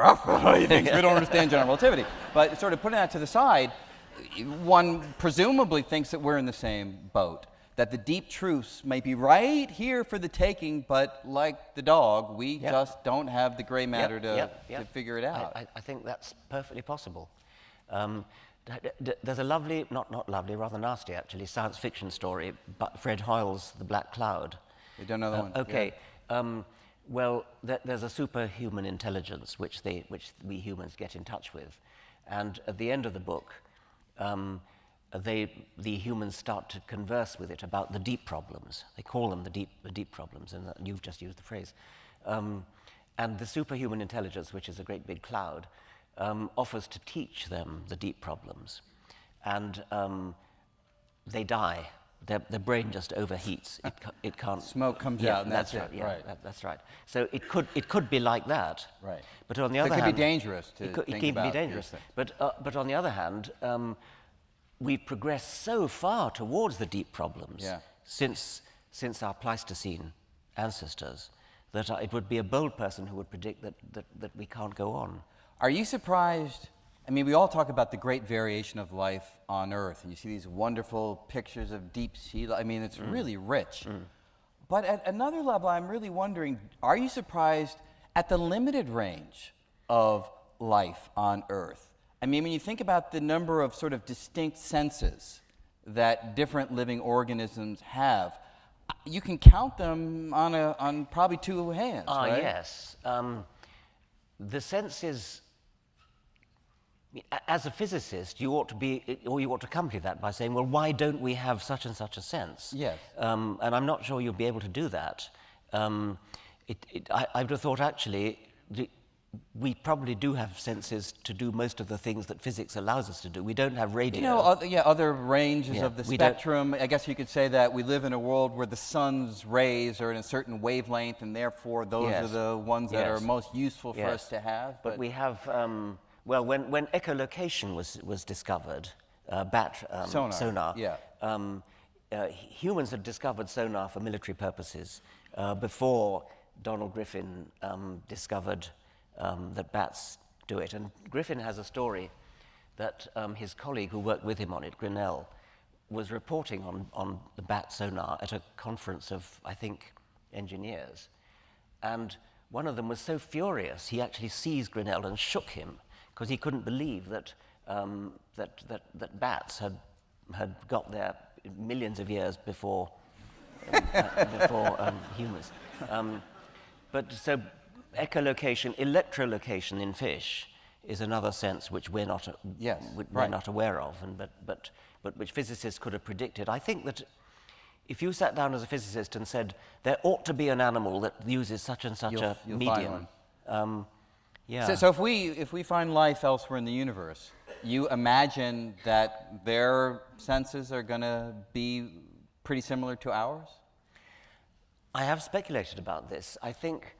he thinks we don't understand general relativity. But sort of putting that to the side, one presumably thinks that we're in the same boat, that the deep truths may be right here for the taking, but like the dog, we just don't have the gray matter to figure it out. I think that's perfectly possible. There's a lovely, not lovely, rather nasty actually, science fiction story, but Fred Hoyle's The Black Cloud. We don't know that one. Okay. Yeah. Well, there's a superhuman intelligence which we humans get in touch with, and at the end of the book, the humans start to converse with it about the deep problems. They call them the deep problems, and you've just used the phrase. And the superhuman intelligence, which is a great big cloud, offers to teach them the deep problems, and they die. Their brain just overheats. It can't. Smoke comes out, and that's right. it. Yeah, right. That's right. So it could be like that. Right. But on the other hand, it could be dangerous to think about. It can be dangerous. But on the other hand, we've progressed so far towards the deep problems since our Pleistocene ancestors that it would be a bold person who would predict that we can't go on. Are you surprised? I mean, we all talk about the great variation of life on Earth, and you see these wonderful pictures of deep sea. I mean, it's really rich. But at another level, I'm really wondering, are you surprised at the limited range of life on Earth? I mean, when you think about the number of sort of distinct senses that different living organisms have, you can count them on probably two hands, right? Yes. The senses. As a physicist, you ought to accompany that by saying, well, why don't we have such and such a sense? Yes. And I'm not sure you'll be able to do that. I would have thought, actually, we probably do have senses to do most of the things that physics allows us to do. We don't have radio. Other ranges of the spectrum. I guess you could say that we live in a world where the sun's rays are in a certain wavelength, and therefore those are the ones that are most useful for us to have. But we have Well, when echolocation was discovered, bat sonar, yeah. Humans had discovered sonar for military purposes before Donald Griffin discovered that bats do it. And Griffin has a story that his colleague who worked with him on it, Greene, was reporting on the bat sonar at a conference of, I think, engineers. And one of them was so furious, he actually seized Greene and shook him, because he couldn't believe that, that bats had got there millions of years before, humans. But so echolocation, electrolocation in fish is another sense which we're not, we're not aware of, and but which physicists could have predicted. I think that if you sat down as a physicist and said, there ought to be an animal that uses such and such a medium, yeah. So if we find life elsewhere in the universe, you imagine that their senses are going to be pretty similar to ours? I have speculated about this. I think,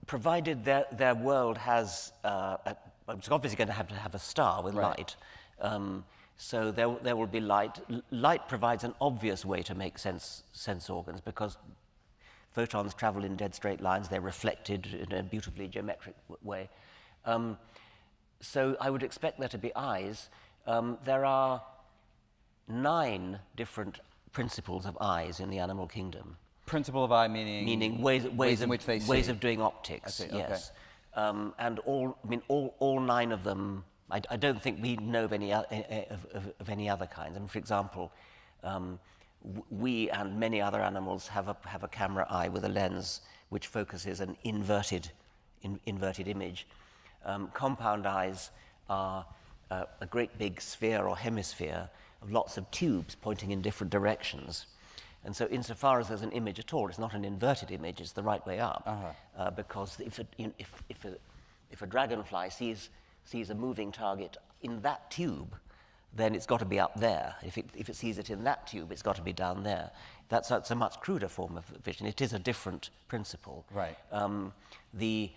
provided their world has, it's obviously going to have a star with light. So there will be light. Light provides an obvious way to make sense organs, because photons travel in dead straight lines. They're reflected in a beautifully geometric way. So I would expect there to be eyes. There are 9 different principles of eyes in the animal kingdom. Principle of eye meaning? Meaning ways in which they see. Ways of doing optics, I see, yes. Okay. And all 9 of them, I don't think we know of any other kinds. And for example, we and many other animals have a camera eye with a lens which focuses an inverted image. Compound eyes are a great big sphere or hemisphere of lots of tubes pointing in different directions. And so insofar as there's an image at all, it's not an inverted image, it's the right way up. Because if a dragonfly sees a moving target in that tube, then it's got to be up there. If it sees it in that tube, it's got to be down there. That's a much cruder form of vision. It is a different principle. Right. The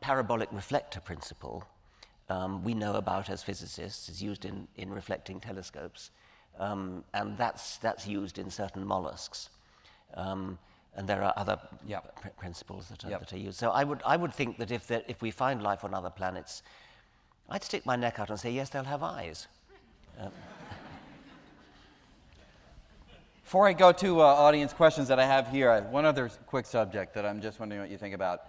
parabolic reflector principle we know about as physicists, is used in reflecting telescopes, and that's used in certain mollusks. And there are other principles that are used. So I would think that if we find life on other planets, I'd stick my neck out and say, yes, they'll have eyes. Before I go to audience questions that I have here, I have one other quick subject that I'm just wondering what you think about.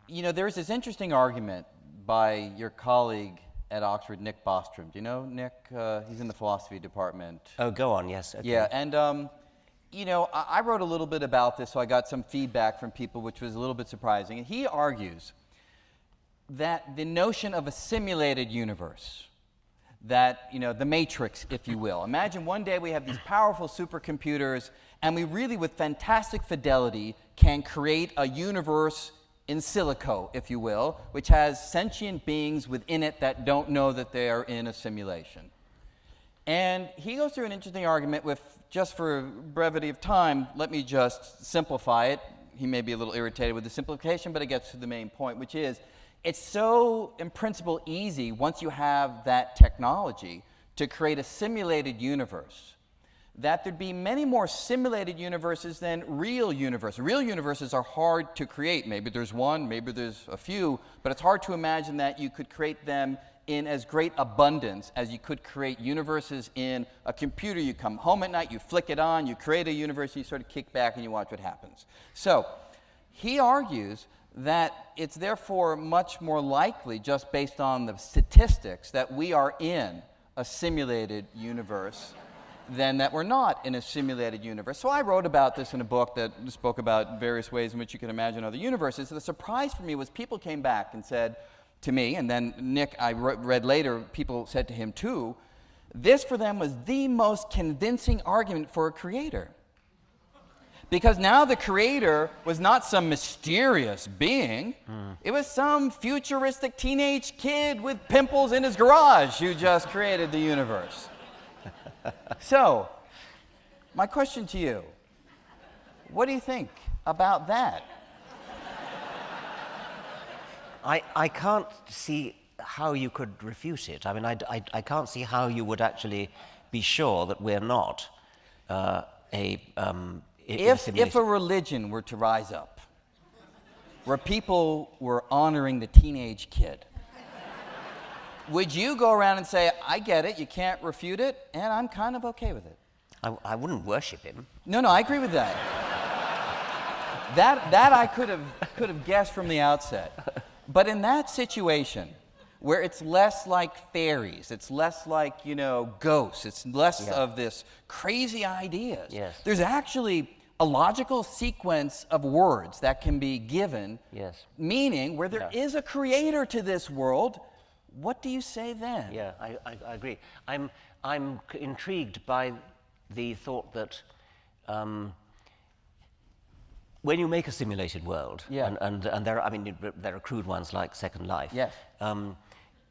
You know, there's this interesting argument by your colleague at Oxford, Nick Bostrom. Do you know Nick? He's in the philosophy department. Oh, go on, yes. Okay. Yeah, and you know, I wrote a little bit about this, so I got some feedback from people, which was a little bit surprising. And he argues that the notion of a simulated universe, that, you know, the Matrix, if you will. Imagine one day we have these powerful supercomputers, and we really, with fantastic fidelity, can create a universe in silico, if you will, which has sentient beings within it that don't know that they are in a simulation. And he goes through an interesting argument with, just for brevity of time, let me just simplify it. He may be a little irritated with the simplification, but it gets to the main point, which is, it's so, in principle, easy, once you have that technology, to create a simulated universe, that there'd be many more simulated universes than real universes. Real universes are hard to create. Maybe there's one, maybe there's a few, but it's hard to imagine that you could create them in as great abundance as you could create universes in a computer. You come home at night, you flick it on, you create a universe, you sort of kick back and you watch what happens. So he argues that it's therefore much more likely, just based on the statistics, that we are in a simulated universe than that we're not in a simulated universe. So I wrote about this in a book that spoke about various ways in which you can imagine other universes. So the surprise for me was people came back and said to me, and then Nick, I read later, people said to him too, this for them was the most convincing argument for a creator. Because now the creator was not some mysterious being. It was some futuristic teenage kid with pimples in his garage who just created the universe. So, my question to you, what do you think about that? I can't see how you could refute it. I mean, I can't see how you would actually be sure that we're not If a religion were to rise up, where people were honoring the teenage kid, would you go around and say, I get it, you can't refute it, and I'm kind of okay with it? I wouldn't worship him. No, I agree with that. that I could have guessed from the outset. But in that situation, where it's less like fairies, it's less like, you know, ghosts, it's less of this crazy ideas. Yes. There's actually a logical sequence of words that can be given, meaning where there is a creator to this world. What do you say then? Yeah, I agree. I'm intrigued by the thought that when you make a simulated world, and there are crude ones like Second Life. Yes.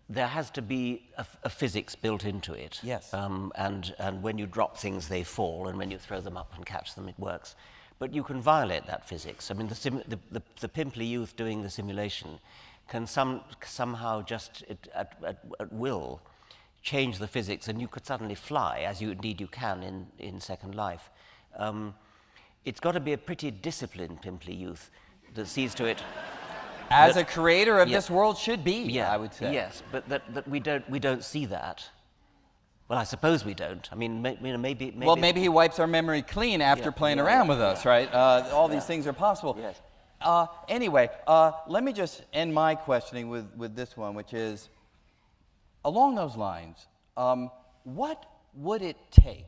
There has to be a physics built into it. Yes. And when you drop things, they fall, and when you throw them up and catch them, it works. But you can violate that physics. I mean, the pimply youth doing the simulation can somehow just at will change the physics, and you could suddenly fly, as indeed you can in Second Life. It's got to be a pretty disciplined pimply youth that sees to it. As a creator of this world should be, I would say. Yes, but that we don't see that. Well, I suppose we don't. I mean, maybe. Well, maybe he wipes our memory clean after playing around with us, right? All these things are possible. Yes. Anyway, let me just end my questioning with this one, which is, along those lines, what would it take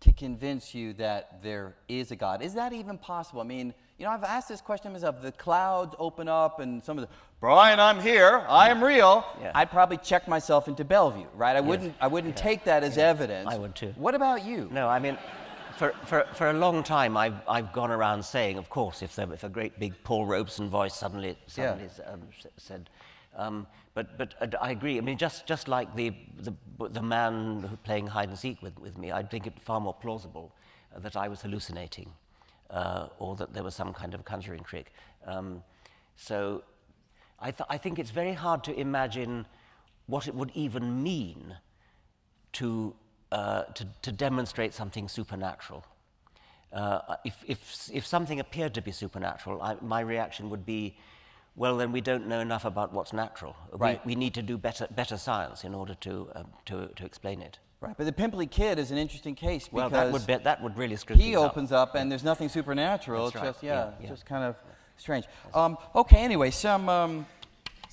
to convince you that there is a God? Is that even possible? I mean, you know, I've asked this question myself. The clouds open up and some of the, Brian, I'm here, I am real. Yeah. I'd probably check myself into Bellevue, right? I wouldn't take that as evidence. I would too. What about you? No, I mean, for a long time, I've gone around saying, of course, if a great big Paul Robeson voice suddenly said, but I agree. I mean, just like the man playing hide and seek with me, I think it far more plausible that I was hallucinating, or that there was some kind of conjuring trick. So I think it's very hard to imagine what it would even mean to demonstrate something supernatural. If something appeared to be supernatural, my reaction would be, well, then we don't know enough about what's natural. Right. We need to do better science in order to explain it. Right, but the pimply kid is an interesting case because that would really screw things up. He opens up and there's nothing supernatural. That's it's right. just just kind of strange. Okay, anyway, some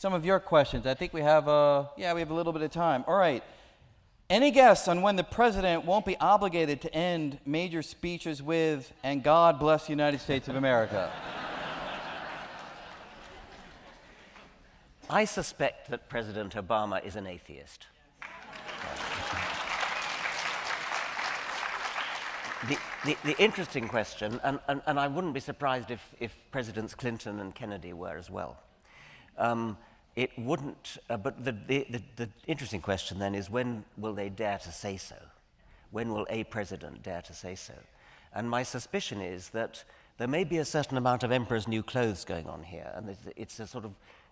of your questions. I think we have we have a little bit of time. All right. Any guess on when the president won't be obligated to end major speeches with "and God bless the United States of America"? I suspect that President Obama is an atheist. The interesting question, and I wouldn't be surprised if Presidents Clinton and Kennedy were as well. It wouldn't, but the interesting question then is, when will they dare to say so? When will a president dare to say so? And my suspicion is that there may be a certain amount of emperor's new clothes going on here, and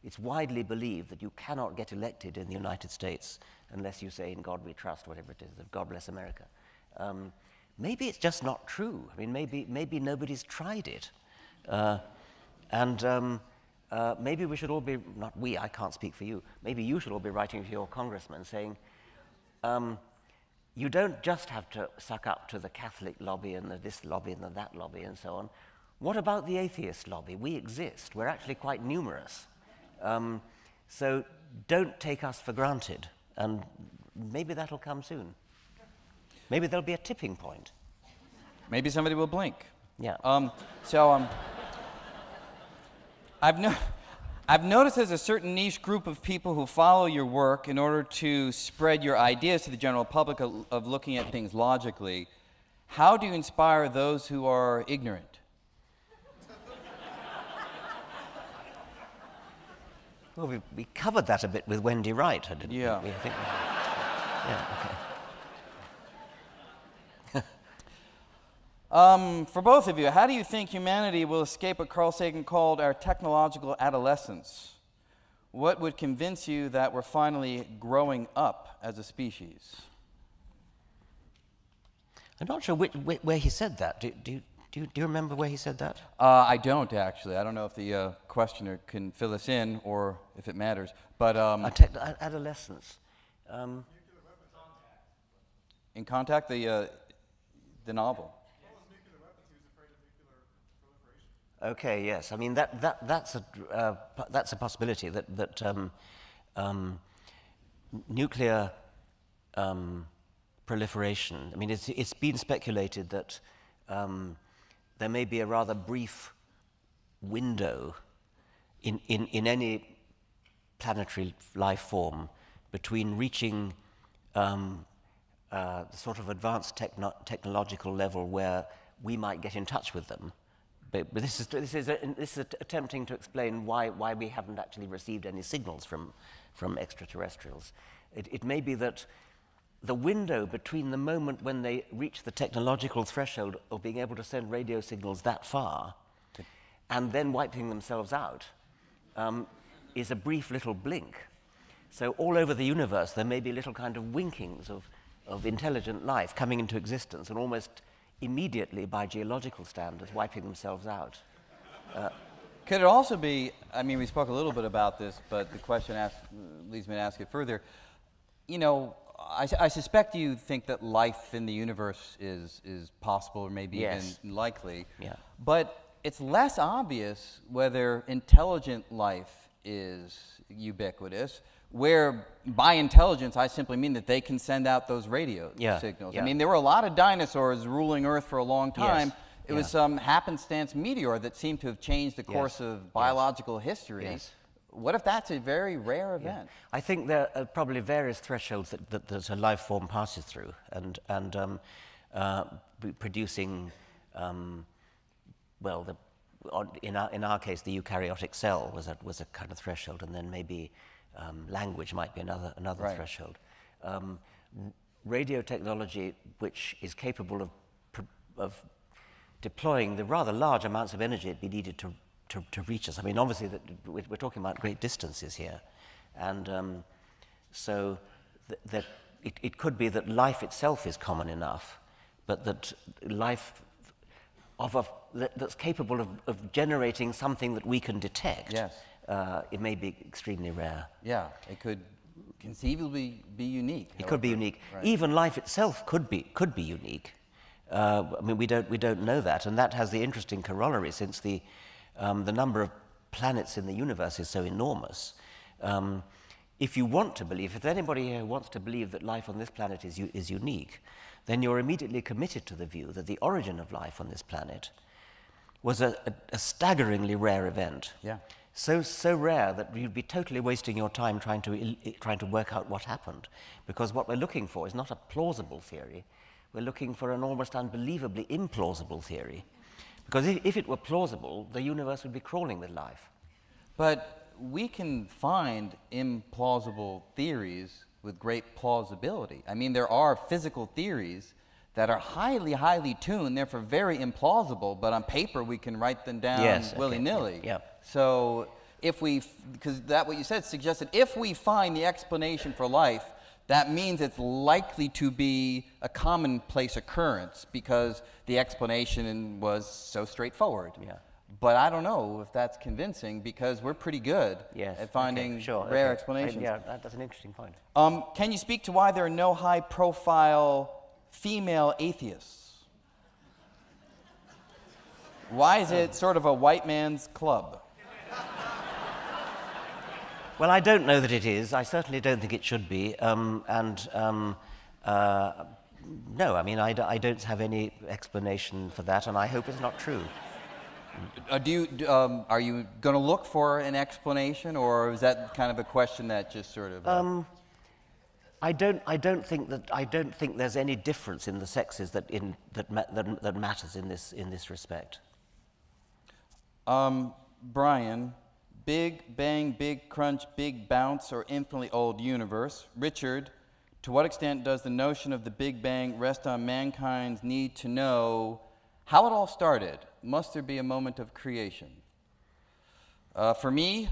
it's widely believed that you cannot get elected in the United States unless you say, "In God we trust," whatever it is, of "God bless America." Maybe it's just not true. I mean, maybe nobody's tried it. Maybe we should all be, not we, I can't speak for you, maybe you should all be writing to your congressman saying, you don't just have to suck up to the Catholic lobby and this lobby and that lobby and so on. What about the atheist lobby? We exist. We're actually quite numerous. So don't take us for granted. And maybe that'll come soon. Maybe there'll be a tipping point. Maybe somebody will blink. Yeah. I've noticed there's a certain niche group of people who follow your work in order to spread your ideas to the general public of looking at things logically. How do you inspire those who are ignorant? Well, we covered that a bit with Wendy Wright, didn't we? Yeah. Yeah, okay. For both of you, how do you think humanity will escape what Carl Sagan called our technological adolescence? what would convince you that we're finally growing up as a species? I'm not sure where he said that. Do you remember where he said that? I don't, actually. I don't know if the questioner can fill us in or if it matters. But adolescence. In Contact, the novel. Okay, yes. I mean that's a possibility that nuclear proliferation. I mean, it's been speculated that there may be a rather brief window in any planetary life form between reaching the sort of advanced technological level where we might get in touch with them. But this is attempting to explain why we haven't actually received any signals from extraterrestrials. It may be that the window between the moment when they reach the technological threshold of being able to send radio signals that far and then wiping themselves out is a brief little blink. So all over the universe there may be little kind of winkings of intelligent life coming into existence and almost immediately, by geological standards, wiping themselves out. Could it also be, I mean, we spoke a little bit about this, but the question leads me to ask it further. You know, I suspect you think that life in the universe is possible or maybe yes. even likely. Yeah. But it's less obvious whether intelligent life is ubiquitous, where by intelligence I simply mean that they can send out those radio signals. Yeah. I mean, there were a lot of dinosaurs ruling Earth for a long time. Yes. It was some happenstance meteor that seemed to have changed the course of biological history. Yes. What if that's a very rare event? I think there are probably various thresholds that a life form passes through, and producing, well, in our case, the eukaryotic cell was a kind of threshold, and then maybe language might be another right. threshold. Radio technology, which is capable of deploying the rather large amounts of energy it'd be needed to reach us. I mean, obviously, we're talking about great distances here, and so it could be that life itself is common enough, but that life that's capable of generating something that we can detect. Yes. It may be extremely rare. Yeah, it could conceivably be unique. It could be unique. Right. Even life itself could be unique. I mean, we don't know that, and that has the interesting corollary, since the number of planets in the universe is so enormous. If you want to believe, if anybody here wants to believe that life on this planet is unique, then you're immediately committed to the view that the origin of life on this planet was a staggeringly rare event. Yeah. So rare that you'd be totally wasting your time trying to work out what happened, because what we're looking for is not a plausible theory. We're looking for an almost unbelievably implausible theory, because if it were plausible, the universe would be crawling with life. But we can find implausible theories with great plausibility. I mean, there are physical theories that are highly, highly tuned, therefore very implausible, but on paper we can write them down willy-nilly. Okay. Yeah. So if because what you said suggested, if we find the explanation for life, that means it's likely to be a commonplace occurrence because the explanation was so straightforward. Yeah. But I don't know if that's convincing, because we're pretty good at finding rare explanations. Yeah, that's an interesting point. Can you speak to why there are no high-profile female atheists? Why is it sort of a white man's club? Well, I don't know that it is. I certainly don't think it should be. No, I mean, I don't have any explanation for that, and I hope it's not true. Are you going to look for an explanation, or is that kind of a question that just sort of? I don't think there's any difference in the sexes that matters in this respect. Brian, Big Bang, Big Crunch, Big Bounce, or infinitely old universe? Richard, to what extent does the notion of the Big Bang rest on mankind's need to know how it all started? Must there be a moment of creation? For me,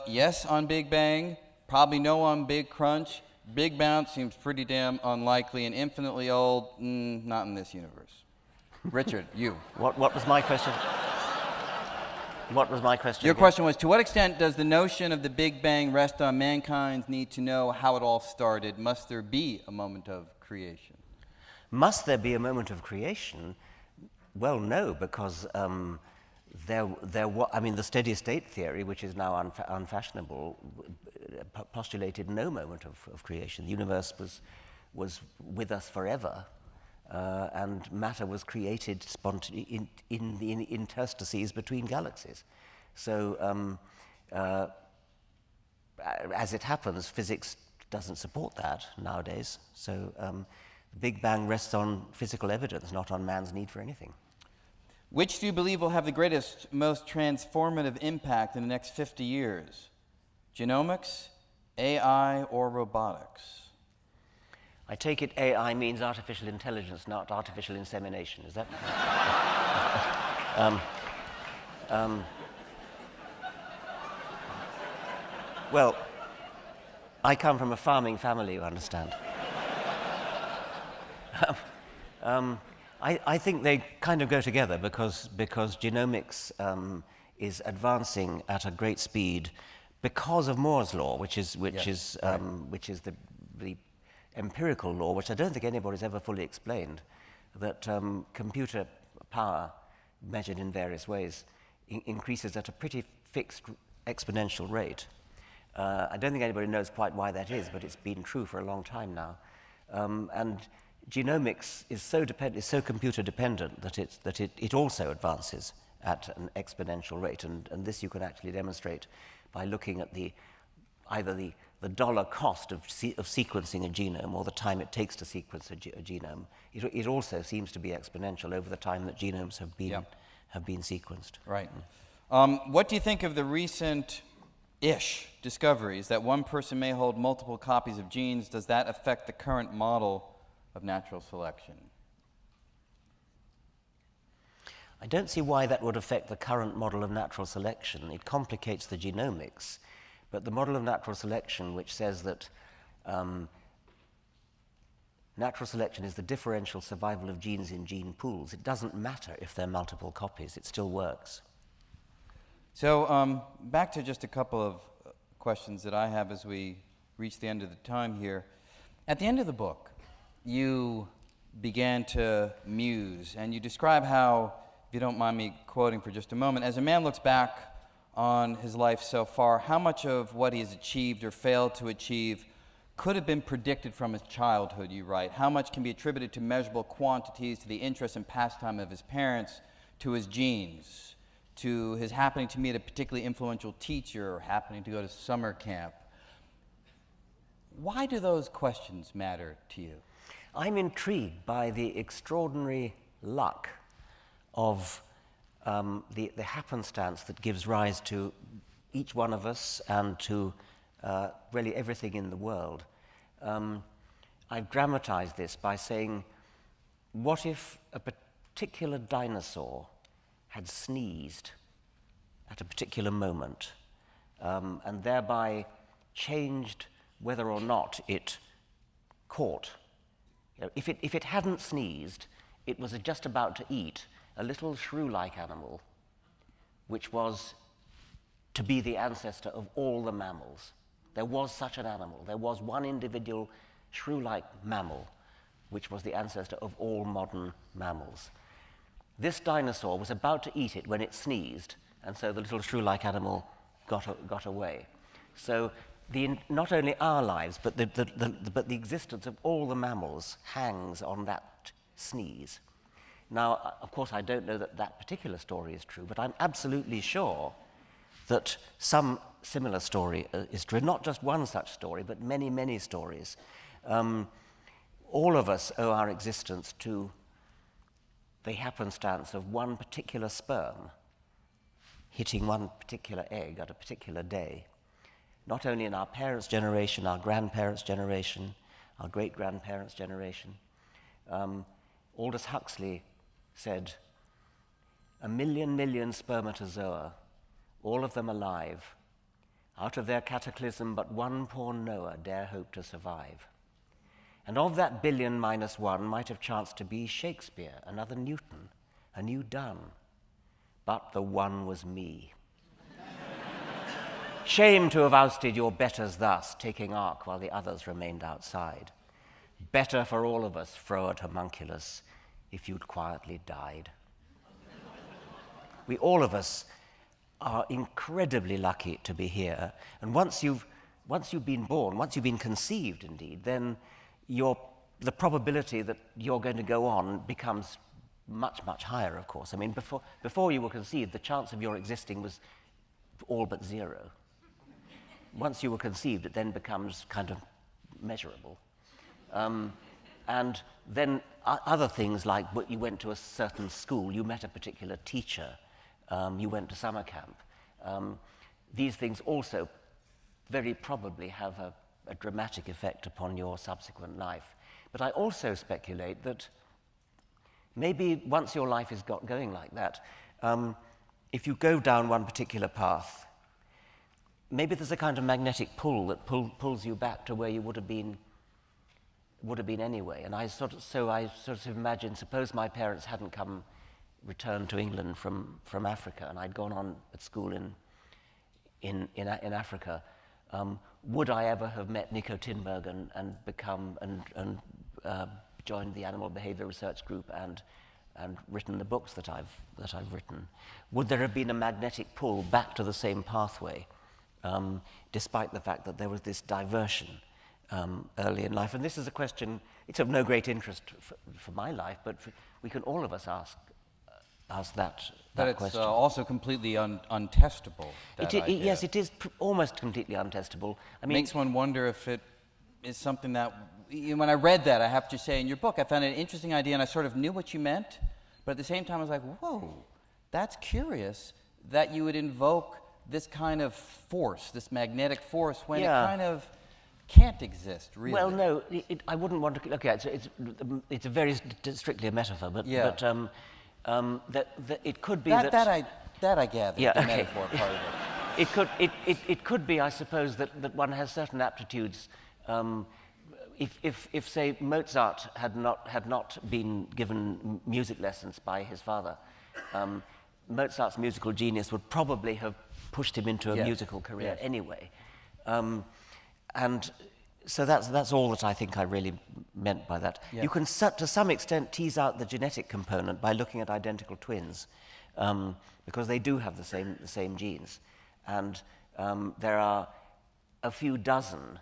yes on Big Bang, probably no on Big Crunch. Big Bounce seems pretty damn unlikely, and infinitely old, not in this universe. Richard, you. What was my question? What was my question? Your again? question was, to what extent does the notion of the Big Bang rest on mankind's need to know how it all started? Must there be a moment of creation? Must there be a moment of creation? Well, no, because the steady state theory, which is now unfashionable, postulated no moment of creation. The universe was with us forever, and matter was created in the interstices between galaxies. So, as it happens, physics doesn't support that nowadays. So, the Big Bang rests on physical evidence, not on man's need for anything. Which do you believe will have the greatest, most transformative impact in the next 50 years? Genomics, AI, or robotics? I take it AI means artificial intelligence, not artificial insemination. Is that? Well, I come from a farming family, you understand. I think they kind of go together because genomics is advancing at a great speed because of Moore's law, which is the empirical law, which I don't think anybody's ever fully explained, that computer power measured in various ways increases at a pretty fixed exponential rate. I don't think anybody knows quite why that is, but it's been true for a long time now. And genomics is so computer dependent that it also advances at an exponential rate, and this you can actually demonstrate by looking at either the dollar cost of sequencing a genome or the time it takes to sequence a genome. It also seems to be exponential over the time that genomes have been sequenced. Right. What do you think of the recent-ish discoveries that one person may hold multiple copies of genes? Does that affect the current model of natural selection? I don't see why that would affect the current model of natural selection. It complicates the genomics, but the model of natural selection, which says that natural selection is the differential survival of genes in gene pools, it doesn't matter if they're multiple copies, it still works. So back to just a couple of questions that I have as we reach the end of the time here. At the end of the book, you began to muse, and you describe how, if you don't mind me quoting for just a moment, as a man looks back on his life so far, how much of what he has achieved or failed to achieve could have been predicted from his childhood, you write? How much can be attributed to measurable quantities, to the interest and pastime of his parents, to his genes, to his happening to meet a particularly influential teacher or happening to go to summer camp? Why do those questions matter to you? I'm intrigued by the extraordinary luck of the happenstance that gives rise to each one of us and to really everything in the world. I've dramatized this by saying, what if a particular dinosaur had sneezed at a particular moment and thereby changed whether or not it caught? You know, if it hadn't sneezed, it was just about to eat a little shrew-like animal, which was to be the ancestor of all the mammals. There was such an animal. There was one individual shrew-like mammal, which was the ancestor of all modern mammals. This dinosaur was about to eat it when it sneezed, and so the little shrew-like animal got away. So not only our lives, but the existence of all the mammals hangs on that sneeze. Now, of course, I don't know that that particular story is true, but I'm absolutely sure that some similar story is true. Not just one such story, but many, many stories. All of us owe our existence to the happenstance of one particular sperm hitting one particular egg at a particular day. Not only in our parents' generation, our grandparents' generation, our great-grandparents' generation. Aldous Huxley said, 1,000,000 spermatozoa all of them alive. Out of their cataclysm, but one poor Noah dare hope to survive. And of that billion minus one might have chanced to be Shakespeare, another Newton, a new Donne. But the one was me. Shame to have ousted your betters thus, taking ark while the others remained outside. Better for all of us, froward homunculus, if you'd quietly died. We all of us are incredibly lucky to be here, and once you've been born, once you've been conceived indeed, then the probability that you're going to go on becomes much, much higher, of course. I mean, before you were conceived, the chance of your existing was all but zero. Once you were conceived, it then becomes kind of measurable. And then other things like you went to a certain school, you met a particular teacher, you went to summer camp. These things also very probably have a dramatic effect upon your subsequent life. But I also speculate that maybe once your life is going like that, if you go down one particular path, maybe there's a kind of magnetic pull that pulls you back to where you would have been anyway. And I sort of imagine, suppose my parents hadn't returned to England from Africa, and I'd gone on at school in Africa. Would I ever have met Nico Tinberg and joined the Animal Behavior Research Group and written the books that I've written? Would there have been a magnetic pull back to the same pathway, despite the fact that there was this diversion early in life? And this is a question, it's of no great interest for my life, but we can all of us ask that but it's question. Also completely untestable. Yes, it is almost completely untestable. I mean, makes one wonder if it is something that, when I read that, I have to say, in your book, I found it an interesting idea, and I sort of knew what you meant, but at the same time I was like, whoa, that's curious that you would invoke this kind of force, this magnetic force, when it kind of can't exist, really. Well, no, I wouldn't want to. Okay, it's a very strictly a metaphor, but that it could be that I gather. Yeah, the okay. metaphor part of it. It could be, I suppose, that one has certain aptitudes. If say Mozart had not been given music lessons by his father, Mozart's musical genius would probably have pushed him into a musical career anyway. And so that's all that I think I really meant by that. Yeah. You can, to some extent, tease out the genetic component by looking at identical twins, because they do have the same genes. And there are a few dozen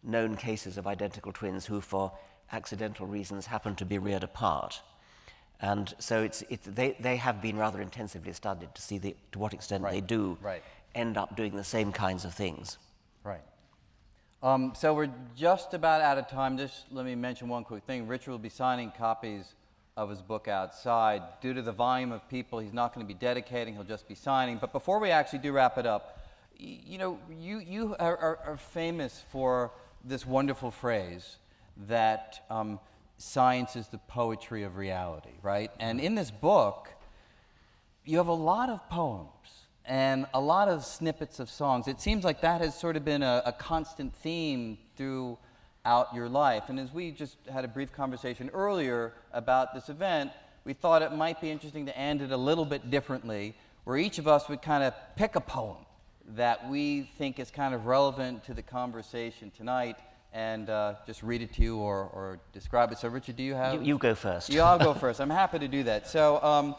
known cases of identical twins who, for accidental reasons, happen to be reared apart. And so they have been rather intensively studied to see to what extent they do end up doing the same kinds of things. Right. So we're just about out of time. Just let me mention one quick thing. Richard will be signing copies of his book outside. Due to the volume of people, he's not going to be dedicating, he'll just be signing. But before we actually do wrap it up, you know, you are famous for this wonderful phrase that science is the poetry of reality, right? And in this book, you have a lot of poems and a lot of snippets of songs. It seems like that has sort of been a constant theme throughout your life. And as we just had a brief conversation earlier about this event, we thought it might be interesting to end it a little bit differently, where each of us would kind of pick a poem that we think is kind of relevant to the conversation tonight and just read it to you or describe it. So Richard, do you have... You go first. Yeah, I'll go first. I'm happy to do that. So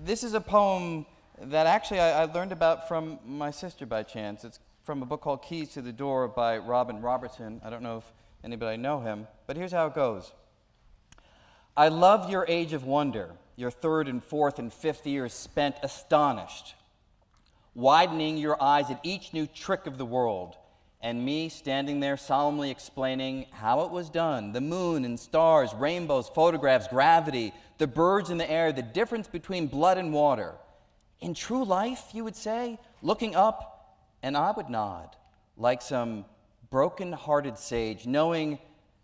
this is a poem that actually I learned about from my sister by chance. It's from a book called Keys to the Door by Robin Robertson. I don't know if anybody know him, but here's how it goes. I loved your age of wonder, your third and fourth and fifth years spent astonished, widening your eyes at each new trick of the world, and me standing there solemnly explaining how it was done, the moon and stars, rainbows, photographs, gravity, the birds in the air, the difference between blood and water. In true life, you would say, looking up, and I would nod, like some broken-hearted sage, knowing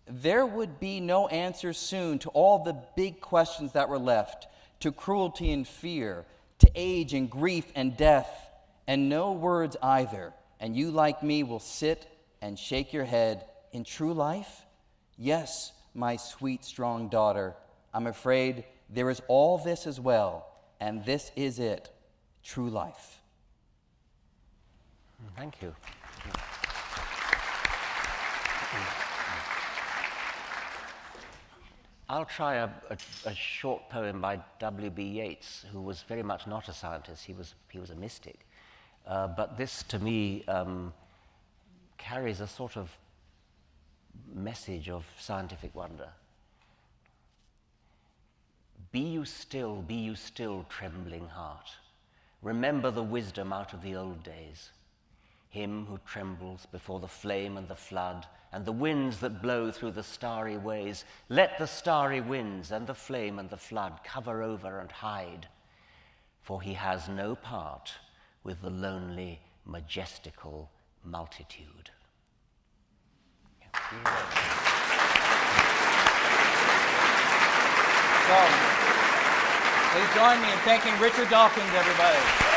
there would be no answer soon to all the big questions that were left, to cruelty and fear, to age and grief and death, and no words either, and you like me will sit and shake your head. In true life? Yes, my sweet, strong daughter, I'm afraid there is all this as well, and this is it, true life. Thank you. I'll try a short poem by W.B. Yeats, who was very much not a scientist. He was a mystic. But this, to me, carries a sort of message of scientific wonder. Be you still, trembling heart. Remember the wisdom out of the old days. Him who trembles before the flame and the flood, and the winds that blow through the starry ways. Let the starry winds and the flame and the flood cover over and hide, for he has no part with the lonely, majestical multitude. So, please join me in thanking Richard Dawkins, everybody.